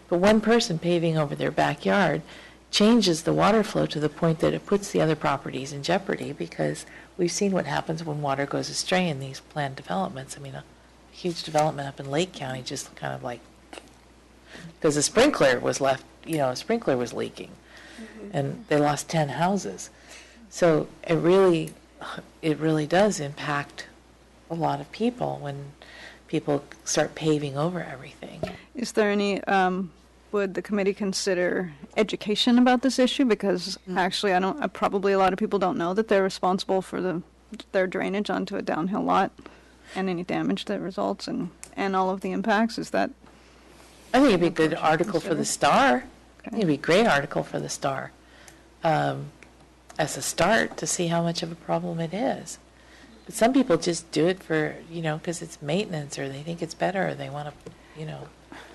but one person paving over their backyard changes the water flow to the point that it puts the other properties in jeopardy, because we've seen what happens when water goes astray in these planned developments. I mean, a huge development up in Lake County just kind of like, because a sprinkler was leaking, and they lost 10 houses. So it really does impact a lot of people when people start paving over everything. Is there any, would the committee consider education about this issue? Because actually, probably a lot of people don't know that they're responsible for their drainage onto a downhill lot and any damage that results and all of the impacts. Is that? I think it'd be a good article for the Star. I think it'd be a great article for the Star. as a start to see how much of a problem it is. But some people just do it for, because it's maintenance, or they think it's better, or they want to,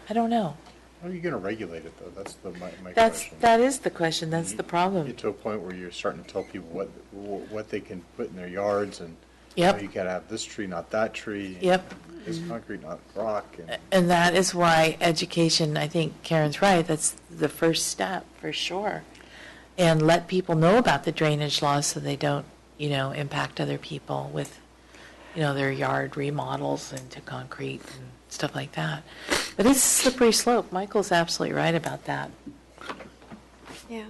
I don't know. How are you going to regulate it, though? That's my question. That is the question. That's the problem. Get to a point where you're starting to tell people what they can put in their yards, and Yep. you got to have this tree, not that tree. Yep. This concrete, not rock. And that is why education, I think Karen's right, that's the first step, for sure. And let people know about the drainage laws so they don't, impact other people with, their yard remodels into concrete and stuff like that. But it's a slippery slope. Michael's absolutely right about that. Yeah.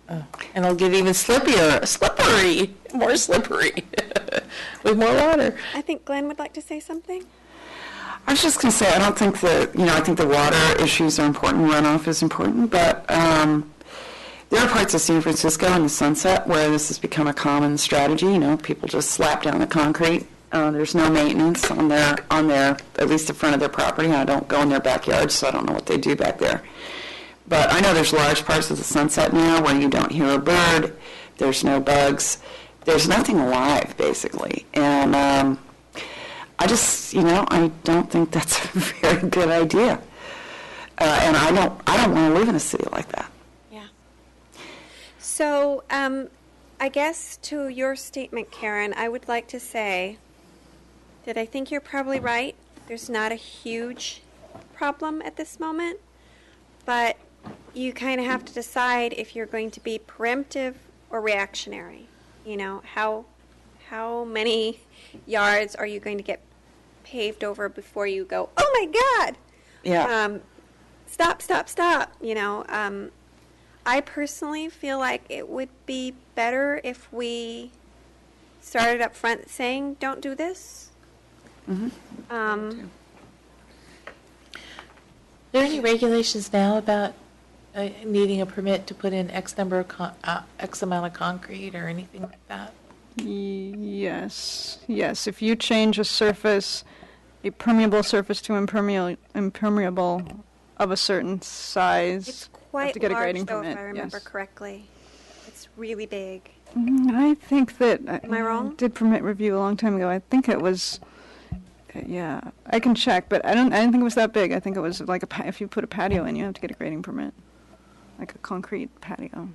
Oh, and it'll get even slippery, more slippery, with more water. I think Glenn would like to say something. I was just going to say, I don't think that, I think the water issues are important, runoff is important, but there are parts of San Francisco and the Sunset where this has become a common strategy. People just slap down the concrete. There's no maintenance on their, at least the front of their property. I don't go in their backyard, so I don't know what they do back there. But I know there's large parts of the Sunset now where you don't hear a bird, there's no bugs, there's nothing alive, basically. And I just, I don't think that's a very good idea. And I don't want to live in a city like that. Yeah. So, I guess to your statement, Karen, I would like to say that I think you're probably right. There's not a huge problem at this moment, but you kind of have to decide if you're going to be preemptive or reactionary. How many yards are you going to get paved over before you go, oh my God, Yeah. stop. I personally feel like it would be better if we started up front saying, don't do this. Mm-hmm. Are there any regulations now about needing a permit to put in X number of X amount of concrete or anything like that? Yes. If you change a surface, a permeable surface to impermeable of a certain size, It's you have quite to get a large, grading though, permit. if I remember Yes. correctly. It's really big. I think that. Am I wrong? I did permit review a long time ago. I think it was. Yeah, I can check, but I didn't think it was that big. I think it was like if you put a patio in, you have to get a grading permit, like a concrete patio.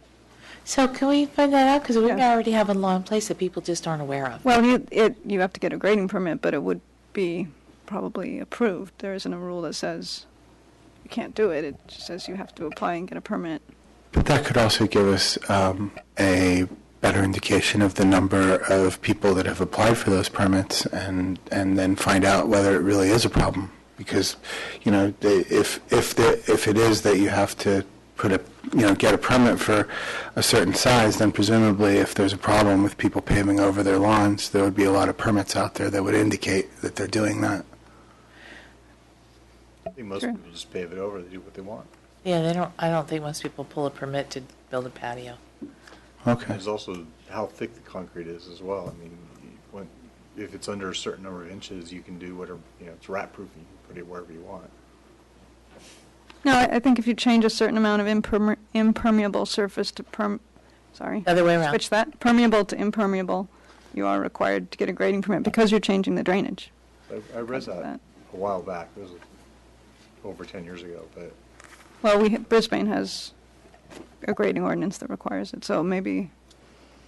So can we find that out? Because we Yeah. already have a law in place that people just aren't aware of. Well, you have to get a grading permit, but it would be probably approved. There isn't a rule that says you can't do it. It just says you have to apply and get a permit. But that could also give us a better indication of the number of people that have applied for those permits, and then find out whether it really is a problem. Because, if it is that you have to get a permit for a certain size, then presumably if there's a problem with people paving over their lawns, there would be a lot of permits out there that would indicate that they're doing that. I think most Sure. people just pave it over. They do what they want. Yeah, I don't think most people pull a permit to build a patio. Okay. There's also how thick the concrete is as well. I mean, if it's under a certain number of inches, you can do whatever, it's rat proof. You can put it wherever you want. No, I think if you change a certain amount of impermeable surface to Other way around. switch that, permeable to impermeable, you are required to get a grading permit because you're changing the drainage. I read Because of that a while back. It was over 10 years ago, but Well, Brisbane has a grading ordinance that requires it, so maybe,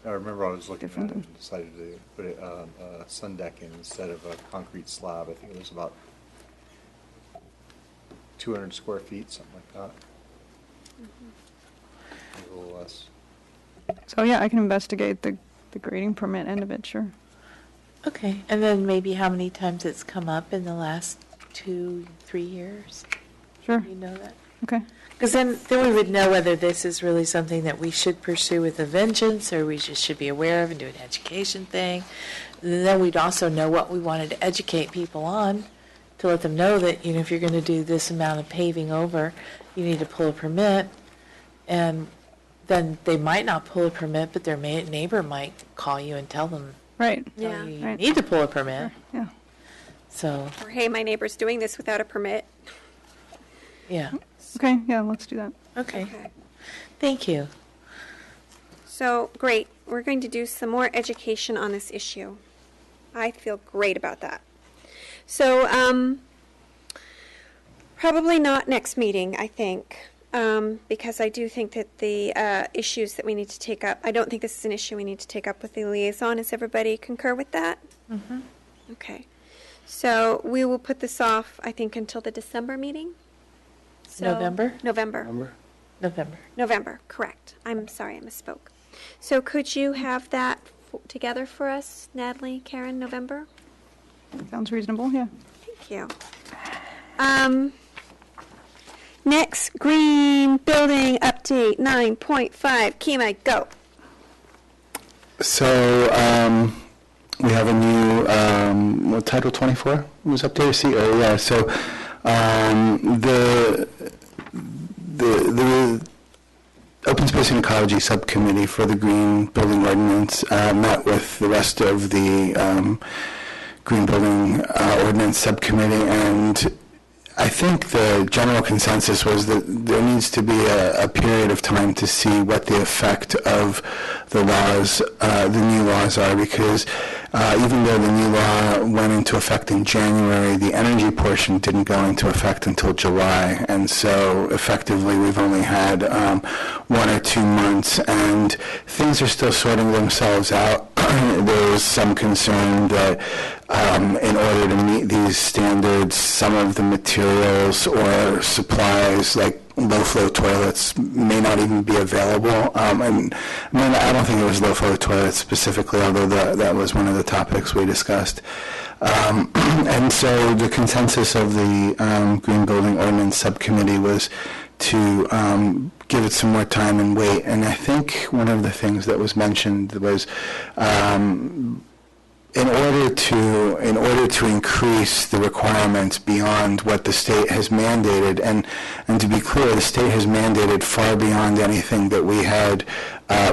I remember I was looking at it Different. and decided to put it a sun decking instead of a concrete slab. I think it was about 200 square feet, something like that. Maybe a little less. so yeah, I can investigate the grading permit end of it, sure. Okay, and then maybe how many times it's come up in the last 2-3 years? Sure, You know that? okay. Because then we would know whether this is really something that we should pursue with a vengeance, or we just should be aware of and do an education thing. And then we'd also know what we wanted to educate people on, to let them know that, if you're going to do this amount of paving over, you need to pull a permit. And then they might not pull a permit, but their neighbor might call you and tell them, Right. Yeah. you Right. need to pull a permit. Yeah. So, Or, hey, my neighbor's doing this without a permit. yeah. Okay, yeah, let's do that. Okay. Thank you. So, great. We're going to do some more education on this issue. I feel great about that. So, probably not next meeting, I think, because I do think that the issues that we need to take up, I don't think this is an issue we need to take up with the liaison. Does everybody concur with that? Mm-hmm. Okay. So, we will put this off, I think, until the December meeting. So, November? November, correct. I'm sorry, I misspoke. So could you have that together for us, Natalie, Karen, November? Sounds reasonable, yeah. Thank you. Next, green building update 9.5. Kima, go. So we have a new Title 24 was updated. See, oh yeah. So the Open Space and Ecology Subcommittee for the Green Building Ordinance met with the rest of the Green Building Ordinance Subcommittee, and I think the general consensus was that there needs to be a period of time to see what the effect of the laws, the new laws are, because even though the new law went into effect in January, the energy portion didn't go into effect until July, and so effectively we've only had 1 or 2 months, and things are still sorting themselves out. There is some concern that in order to meet these standards, some of the materials or supplies, like low-flow toilets, may not even be available. And I don't think it was low-flow toilets specifically, although that was one of the topics we discussed. And so the consensus of the Green Building Ordinance Subcommittee was to give it some more time and wait. And I think one of the things that was mentioned was in order to increase the requirements beyond what the state has mandated, and to be clear, the state has mandated far beyond anything that we had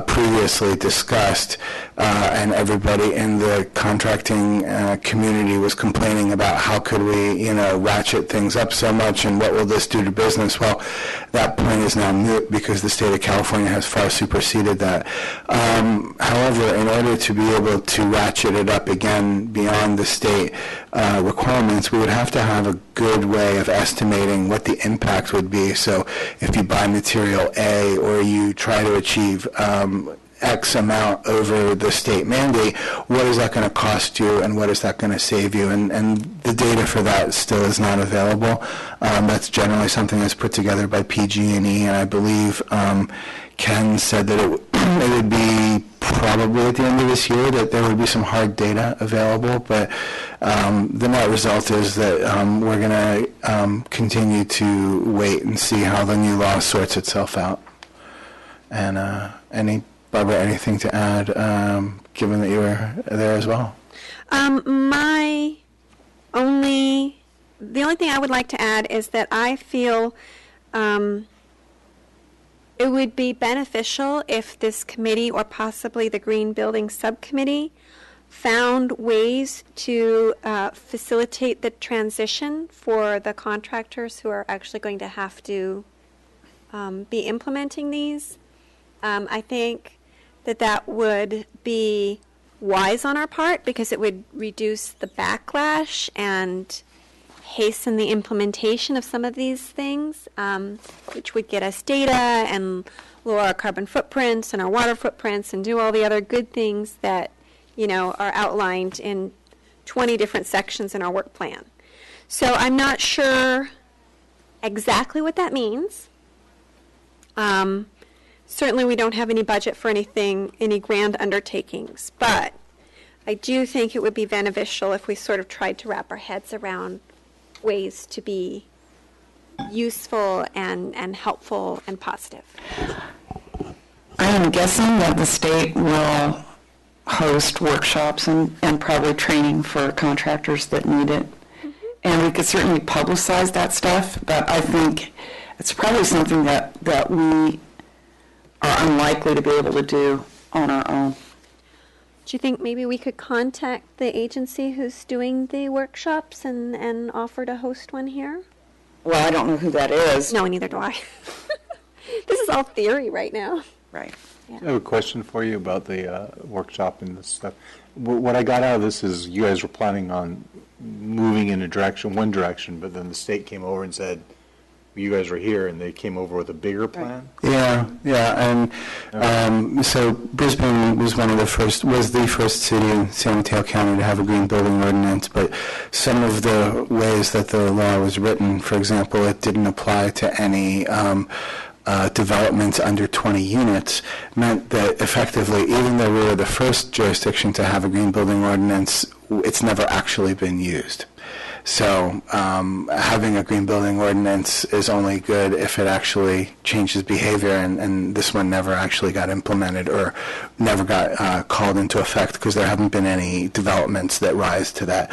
previously discussed, and everybody in the contracting community was complaining about how could we, ratchet things up so much, and what will this do to business? Well, that point is now moot because the state of California has far superseded that. However, in order to be able to ratchet it up again beyond the state requirements, we would have to have a good way of estimating what the impact would be. So if you buy material A or you try to achieve X amount over the state mandate, what is that going to cost you and what is that going to save you? And the data for that still is not available. That's generally something that's put together by PG&E, and I believe Ken said that it would be probably at the end of this year that there would be some hard data available, but the net result is that we're going to continue to wait and see how the new law sorts itself out. And Barbara, anything to add, given that you were there as well? The only thing I would like to add is that I feel it would be beneficial if this committee, or possibly the Green Building Subcommittee, found ways to facilitate the transition for the contractors who are actually going to have to be implementing these. I think that would be wise on our part because it would reduce the backlash and hasten the implementation of some of these things, which would get us data and lower our carbon footprints and our water footprints and do all the other good things that, are outlined in 20 different sections in our work plan. So I'm not sure exactly what that means. Certainly we don't have any budget for any grand undertakings, but I do think it would be beneficial if we sort of tried to wrap our heads around ways to be useful and helpful and positive. I am guessing that the state will host workshops and probably training for contractors that need it. Mm-hmm. And we could certainly publicize that stuff, but I think it's probably something that we are unlikely to be able to do on our own. Do you think maybe we could contact the agency who's doing the workshops and offer to host one here? Well, I don't know who that is. No, neither do I. This is all theory right now. Right. Yeah. I have a question for you about the workshop and this stuff. What I got out of this is you guys were planning on moving in one direction, but then the state came over and said, you guys were here, and they came over with a bigger plan? Yeah, and so Brisbane was the first city in San Mateo County to have a green building ordinance, but some of the ways that the law was written, for example, it didn't apply to any developments under 20 units, meant that effectively, even though we were the first jurisdiction to have a green building ordinance, it's never actually been used. So having a green building ordinance is only good if it actually changes behavior, and this one never actually got implemented or never got called into effect because there haven't been any developments that rise to that.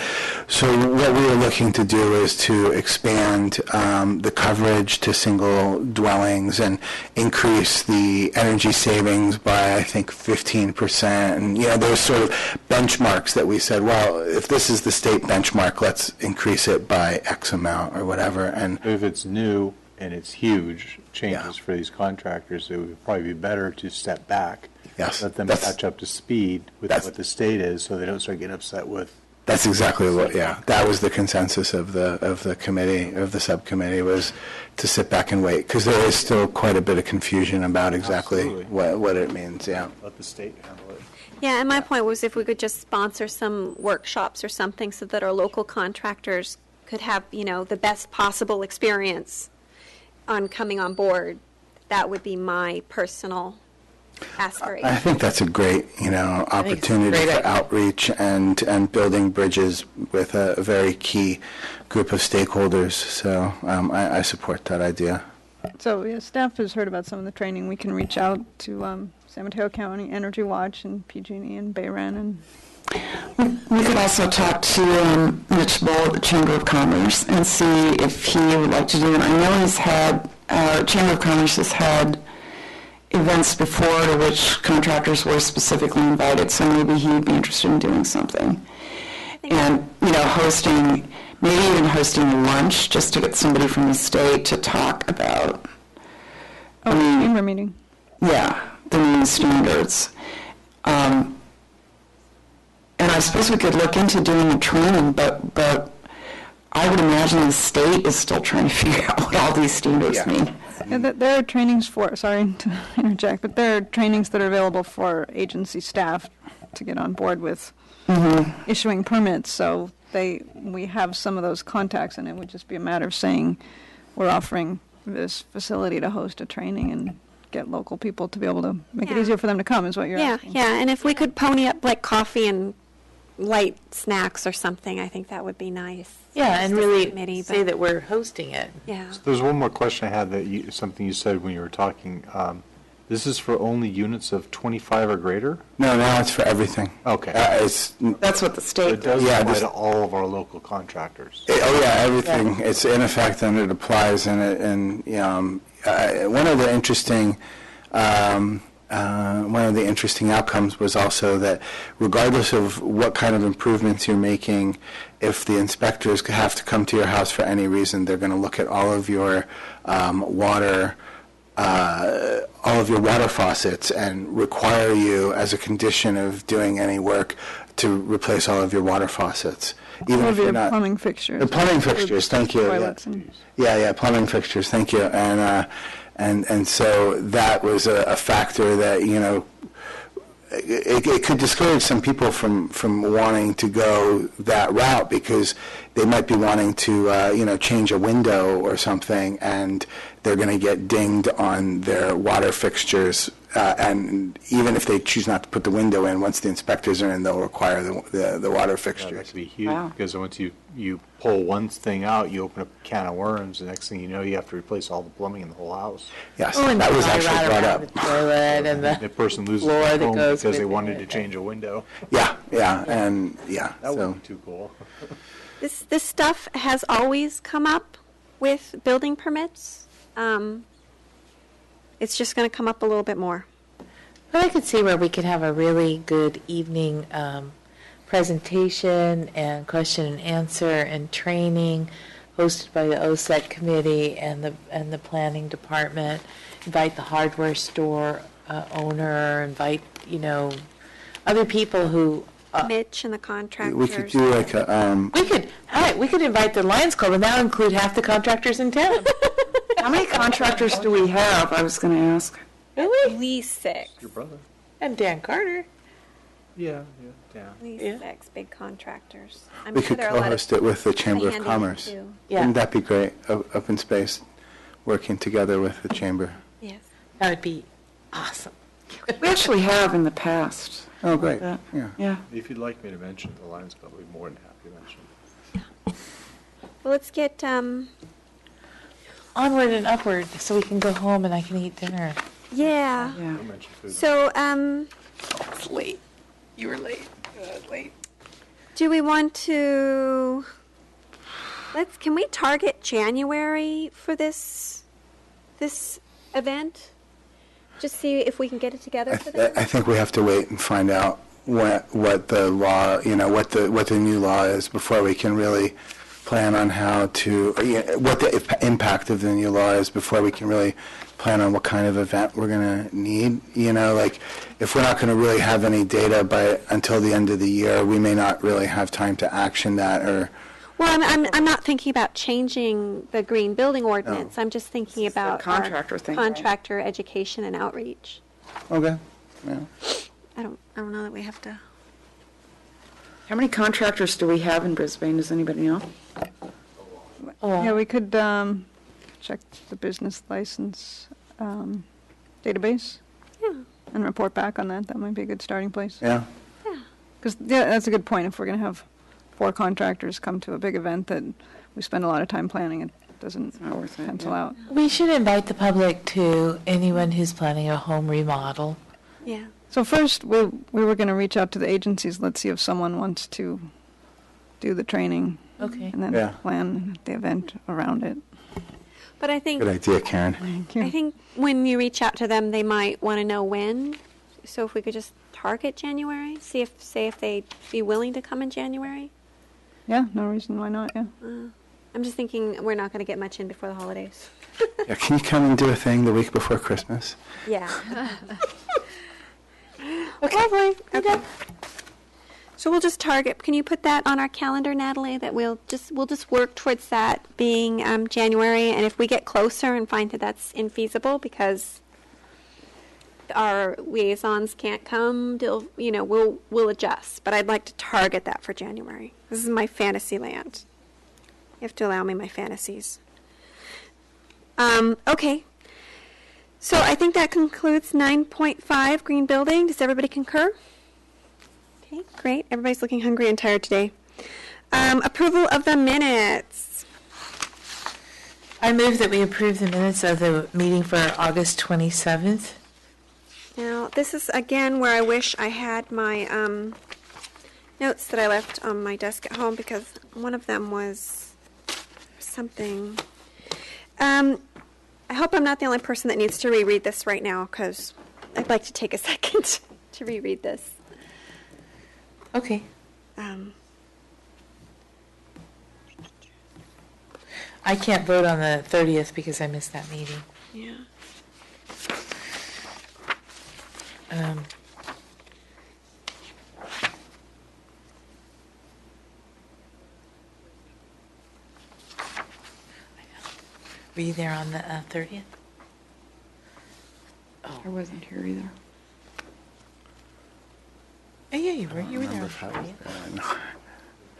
So what we were looking to do is to expand the coverage to single dwellings and increase the energy savings by, I think, 15%. And, there's sort of benchmarks that we said, well, if this is the state benchmark, let's increase it by X amount or whatever. And If it's new and it's huge changes for these contractors, it would probably be better to step back. Yes, let them catch up to speed with what the state is, so they don't start getting upset with. That's exactly what. Yeah, that was the consensus of the committee, of the subcommittee, was to sit back and wait, because there is still quite a bit of confusion about exactly what it means. Yeah. Let the state handle it. Yeah, and my point was if we could just sponsor some workshops or something so that our local contractors could have, the best possible experience on coming on board, that would be my personal aspiration. I think that's a great, opportunity for outreach and building bridges with a very key group of stakeholders. So I support that idea. So, staff has heard about some of the training. We can reach out to San Mateo County Energy Watch and PG&E and Bayran. And we could also talk to Mitch Bull at the Chamber of Commerce and see if he would like to do it. I know Chamber of Commerce has had events before to which contractors were specifically invited, so maybe he'd be interested in doing something. And, maybe even hosting lunch just to get somebody from the state to talk about. Chamber meeting. Yeah, the new standards. And I suppose we could look into doing a training, but I would imagine the state is still trying to figure out what all these standards mean. Yeah, there are trainings sorry to interject, but there are trainings that are available for agency staff to get on board with issuing permits. So we have some of those contacts, and it would just be a matter of saying we're offering this facility to host a training and get local people to be able to make it easier for them to come is what you're asking. Yeah, and if we could pony up like coffee and light snacks or something, I think that would be nice. Yeah, and really say that we're hosting it. Yeah. So there's one more question I had something you said when you were talking. This is for only units of 25 or greater? No, now it's for everything. Okay. That's what the state does. It does apply to all of our local contractors. Everything. Yeah. It's in effect, and it applies. And one of the interesting outcomes was also that regardless of what kind of improvements you're making, if the inspectors have to come to your house for any reason, they're going to look at all of your water faucets and require you, as a condition of doing any work, to replace all of your water faucets. Even if you're not plumbing fixtures. The plumbing fixtures, thank you. Plumbing fixtures, thank you. And so that was a factor that, it could discourage some people from wanting to go that route, because they might be wanting to, change a window or something, and they're going to get dinged on their water fixtures. And even if they choose not to put the window in, once the inspectors are in, they'll require the water fixtures. That could be huge, because once you pull one thing out, you open up a can of worms. The next thing you know, you have to replace all the plumbing in the whole house. Yes, that was actually brought up. The toilet and the person loses floor their that home goes because they with wanted it. to change a window. That wasn't too cool. This stuff has always come up with building permits. It's just going to come up a little bit more. But I could see where we could have a really good evening presentation and question and answer and training hosted by the OSEC committee and the planning department. Invite the hardware store owner, invite, other people who, Mitch and the contractors. We could do like a, we could invite the Lions Club, and that'll include half the contractors in town. How many contractors do we have? I was going to ask. Really? At least 6. Your brother? And Dan Carter. Yeah, yeah. At least Yeah. 6 big contractors. I'm we sure could there are a lot co-host of it with the Chamber of handy Commerce. too. Yeah. Wouldn't that be great? Open space, working together with the chamber. Yes. That would be awesome. We actually have in the past. Oh, great. That- Yeah. Yeah. If you'd like me to mention the Lions Club, I'd be more than happy to mention it. Well, let's get Onward and upward, so we can go home and I can eat dinner. yeah. Yeah. I'll mention food. So It's late. You were late. Late. do we want to can we target January for this event? Just see if we can get it together for them? I think we have to wait and find out what the law, what the new law is before we can really plan on how to, what the impact of the new law is before we can really plan on what kind of event we're going to need. Like if we're not going to really have any data until the end of the year, we may not really have time to action that or. Well, I'm not thinking about changing the green building ordinance. I'm just thinking It's the about contractor our thing, right? contractor education and outreach. Okay. Yeah. I don't know that we have to. How many contractors do we have in Brisbane? Does anybody know? Oh. Yeah, we could check the business license database Yeah. and report back on that. That might be a good starting place. Yeah. Because, yeah, that's a good point. If we're going to have 4 contractors come to a big event that we spend a lot of time planning, it doesn't not worth it, pencil yeah. out. We should invite the public to anyone who's planning a home remodel. Yeah. So first, we were going to reach out to the agencies. Let's see if someone wants to do the training Okay. and then Yeah. plan the event around it. But I think Good idea, Karen. Thank you. I think when you reach out to them, they might want to know when. So if we could just target January, say if they'd be willing to come in January. Yeah, no reason why not, yeah. I'm just thinking we're not going to get much in before the holidays. Yeah, can you come and do a thing the week before Christmas? Yeah. Okay. Okay. So we'll just target. Can you put that on our calendar, Natalie? That we'll just work towards that being January, and if we get closer and find that that's infeasible because our liaisons can't come, we'll adjust. But I'd like to target that for January. This is my fantasy land. You have to allow me my fantasies. Okay. So I think that concludes 9.5 Green Building. Does everybody concur? Okay, great. Everybody's looking hungry and tired today. Approval of the minutes. I move that we approve the minutes of the meeting for August 27th. Now, this is again where I wish I had my notes that I left on my desk at home because one of them was something. I hope I'm not the only person that needs to reread this right now because I'd like to take a second to reread this. Okay. Um, I can't vote on the 30th because I missed that meeting. yeah. Were you there on the 30th? I wasn't here either. Oh, yeah, you were. You were there Remember on if I the was 30th. there or not.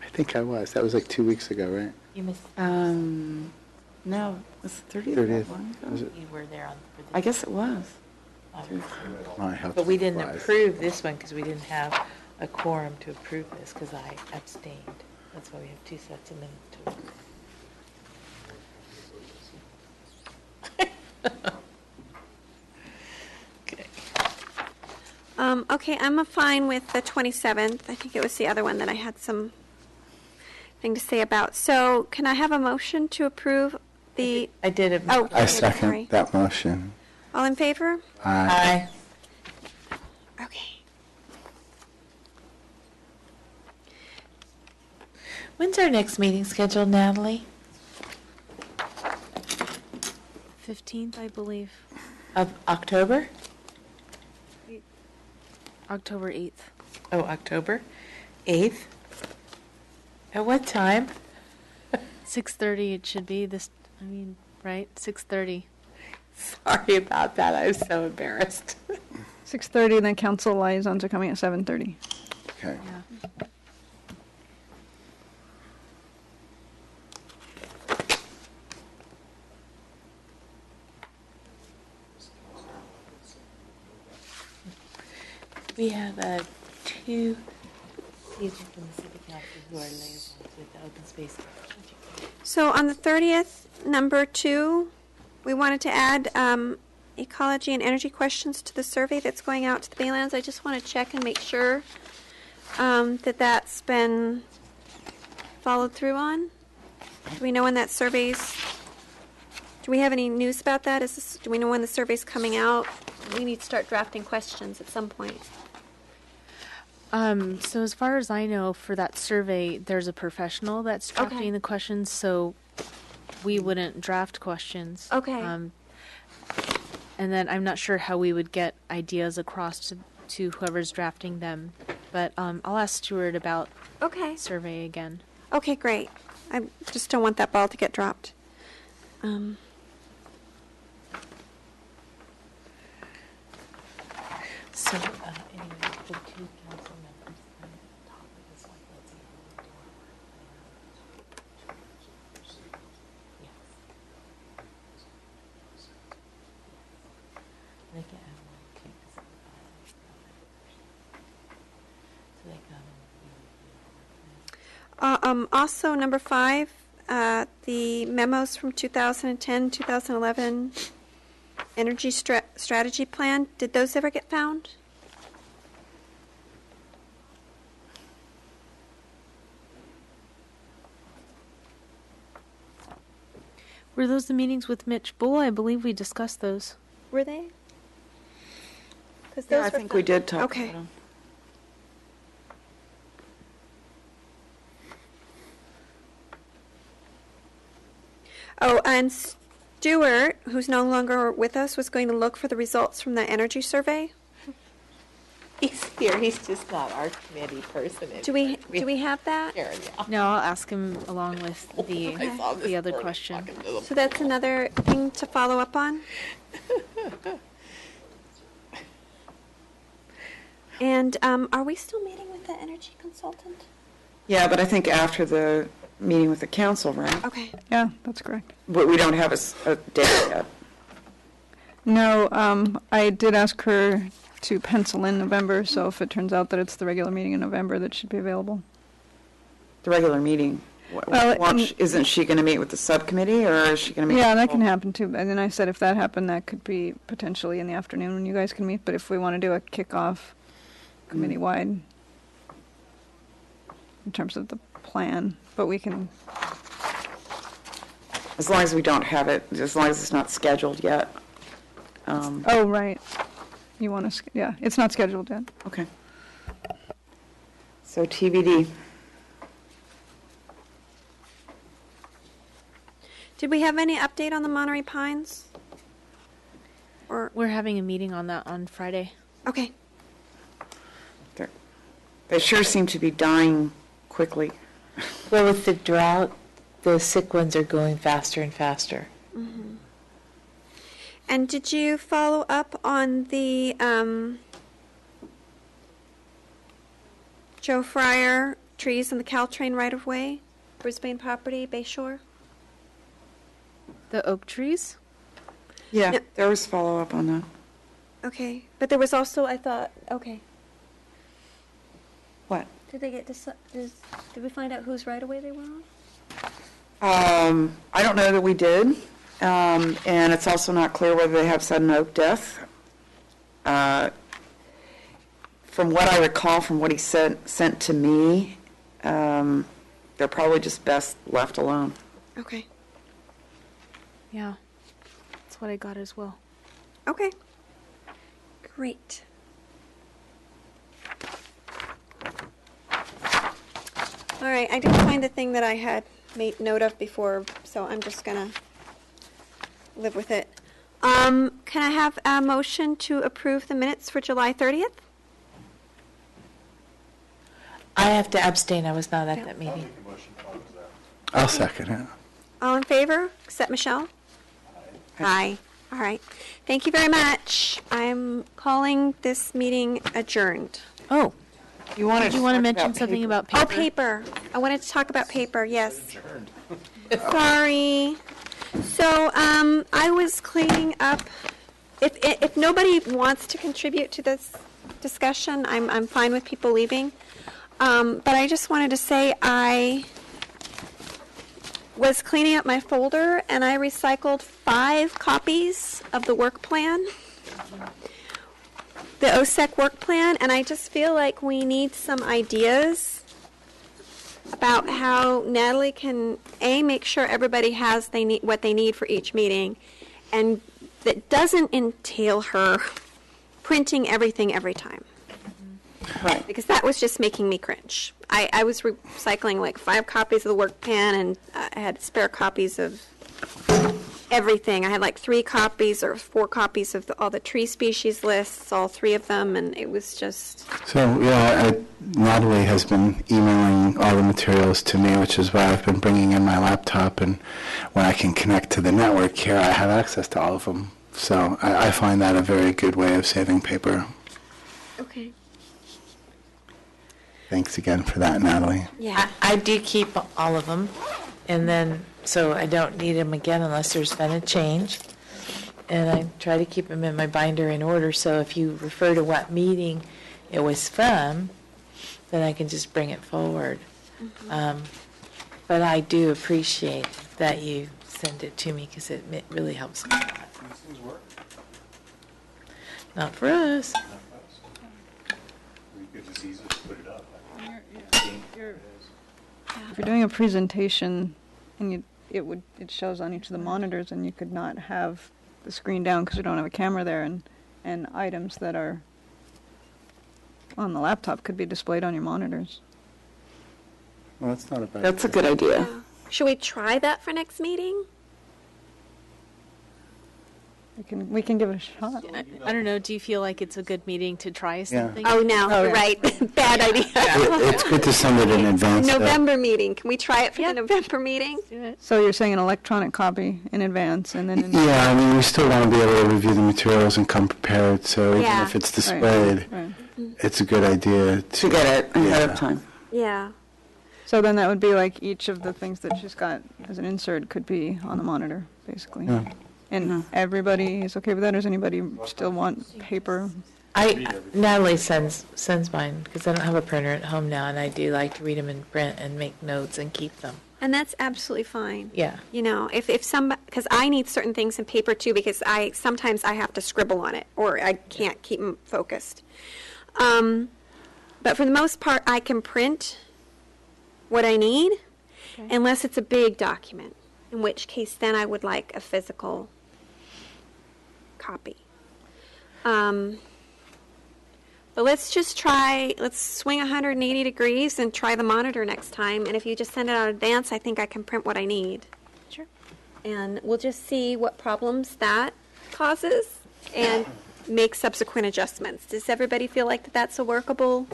I think I was. That was like 2 weeks ago, right? You missed. No, was the 30th? 30th. that long ago? Was it? You were there on. for the- I guess it was. My health But we didn't supplies. approve this one because we didn't have a quorum to approve this because I abstained. That's why we have 2 sets of minutes to approve. Okay. Okay, I'm fine with the 27th. I think it was the other one that I had some thing to say about. So can I have a motion to approve the, I did it. oh, I sorry. second that motion. All in favor? Aye. Okay. When's our next meeting scheduled, Natalie? 15th, I believe. Of October? October 8th. Oh, October 8th? At what time? 6:30 it should be right? 6:30. Sorry about that. I was so embarrassed. 6:30, and then council liaisons are coming at 7:30. Okay. Yeah. We have two people from the city council who are liaisons with the open space. So on the 30th, number 2, we wanted to add ecology and energy questions to the survey that's going out to the Baylands. I just want to check and make sure that that's been followed through on. Do we know when that survey's... Do we have any news about that? Do we know when the survey's coming out? We need to start drafting questions at some point. So as far as I know, for that survey, there's a professional that's drafting the questions, so we wouldn't draft questions. Okay. And then I'm not sure how we would get ideas across to whoever's drafting them, but I'll ask Stuart about survey again. Okay, great. I just don't want that ball to get dropped. So, anyway, the two council members on the topic is like, let's see how we do it. Yes. They can have one too, so they come and Also, number 5, the memos from 2010, 2011 energy strategy plan. Did those ever get found? Were those the meetings with Mitch Bull? I believe we discussed those. Were they? Yeah, I think we did talk Okay. about them. Oh, and Stuart, who's no longer with us, was going to look for the results from the energy survey. He's here. He's just not our committee person. Do we have that? Karen, yeah. No, I'll ask him along with the I saw this other morning question. talking to them. So that's another thing to follow up on. And are we still meeting with the energy consultant? Yeah, but I think after the meeting with the council, right? Okay. Yeah, that's correct. But we don't have a date yet. No, I did ask her to pencil in November, so if it turns out that it's the regular meeting in November, that should be available. The regular meeting. Well, Isn't she going to meet with the subcommittee, or is she going to meet? Yeah, that can happen too. And then I said if that happened, that could be potentially in the afternoon when you guys can meet. But if we want to do a kickoff committee-wide in terms of the plan, but we can... As long as we don't have it, as long as it's not scheduled yet. Oh, right. You want to... Yeah, it's not scheduled yet. Okay. So TBD. Did we have any update on the Monterey Pines? Or We're having a meeting on that on Friday. okay. They sure seem to be dying quickly. Well, with the drought, the sick ones are going faster and faster. Mm-hmm. And did you follow up on the Joe Fryer trees on the Caltrain right-of-way, Brisbane property, Bayshore? The oak trees? Yeah, No. there was follow-up on that. Okay, but there was also, I thought, okay. What? Did they get did we find out whose right-of-way they were on? I don't know that we did, and it's also not clear whether they have sudden oak death. From what I recall, from what he sent to me, they're probably just best left alone. Okay. Yeah. That's what I got as well. Okay. Great. All right, I didn't find the thing that I had made note of before, so I'm just going to live with it. Can I have a motion to approve the minutes for July 30th? I have to abstain. I was not at Yeah. that meeting. I'll second it. All in favor, except Michelle? Aye. All right. Thank you very much. I'm calling this meeting adjourned. Oh, You wanted did you want to mention something about paper? Oh, paper. I wanted to talk about paper, yes. Sorry. So, I was cleaning up. If nobody wants to contribute to this discussion, I'm fine with people leaving. But I just wanted to say I was cleaning up my folder and I recycled 5 copies of the work plan, the OSEC work plan, and I just feel like we need some ideas about how Natalie can, A, make sure everybody has what they need for each meeting, and that doesn't entail her printing everything every time. Right. Because that was just making me cringe. I was recycling like 5 copies of the work plan, and I had spare copies of everything. I had like 3 copies or 4 copies of all the tree species lists, all 3 of them, and it was just... So, Natalie has been emailing all the materials to me, which is why I've been bringing in my laptop, and when I can connect to the network here, I have access to all of them. So I find that a very good way of saving paper. Okay. Thanks again for that, Natalie. Yeah. I do keep all of them, and then, so I don't need them again unless there's been a change. And I try to keep them in my binder in order, so if you refer to what meeting it was from, then I can just bring it forward. But I do appreciate that you send it to me, because it really helps me a lot. These things work. Not for us. We could just easily put it up. If you're doing a presentation and it shows on each of the monitors, and you could not have the screen down because you don't have a camera there, and items that are on the laptop could be displayed on your monitors. Well, that's not a bad That's a good idea. Should we try that for next meeting? We can give it a shot. I don't know. Do you feel like it's a good meeting to try something? Oh, no, Oh, you're yeah. right. Bad idea. It's good to send it in advance. though. November meeting. Can we try it for Yeah. the November meeting? Do it. So you're saying an electronic copy in advance, and then... Yeah, I mean, we still want to be able to review the materials and come prepared, so even Yeah. if it's displayed, Right. it's a good idea To get it ahead Yeah. of time. Yeah. So then that would be like each of the things that she's got as an insert could be on the monitor, basically. Yeah. And everybody is okay with that, or does anybody still want paper? Natalie sends mine, because I don't have a printer at home now, and I do like to read them in print and make notes and keep them. And that's absolutely fine. Yeah. You know, if somebody, because I need certain things in paper too, because sometimes I have to scribble on it, or I can't keep them focused. But for the most part, I can print what I need, unless it's a big document, in which case then I would like a physical copy. But let's swing 180 degrees and try the monitor next time. And if you just send it out in advance, I think I can print what I need. Sure. And we'll just see what problems that causes and make subsequent adjustments. Does everybody feel like that's a workable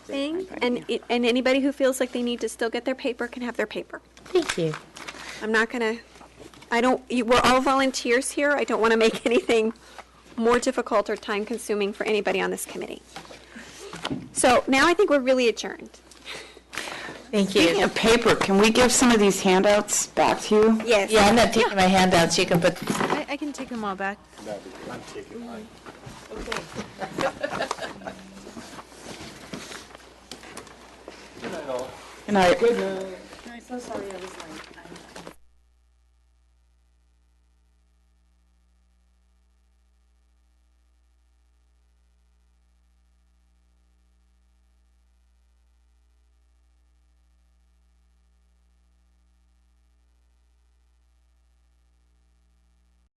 thing? And anybody who feels like they need to still get their paper can have their paper. Thank you. I'm not going to, we're all volunteers here. I don't want to make anything more difficult or time-consuming for anybody on this committee. So now I think we're really adjourned. Thank Speaking you. of paper, can we give some of these handouts back to you? Yes. Yeah, I'm not taking my handouts. You can put, I can take them all back. I'm taking mine. And I, I'm so sorry I was late.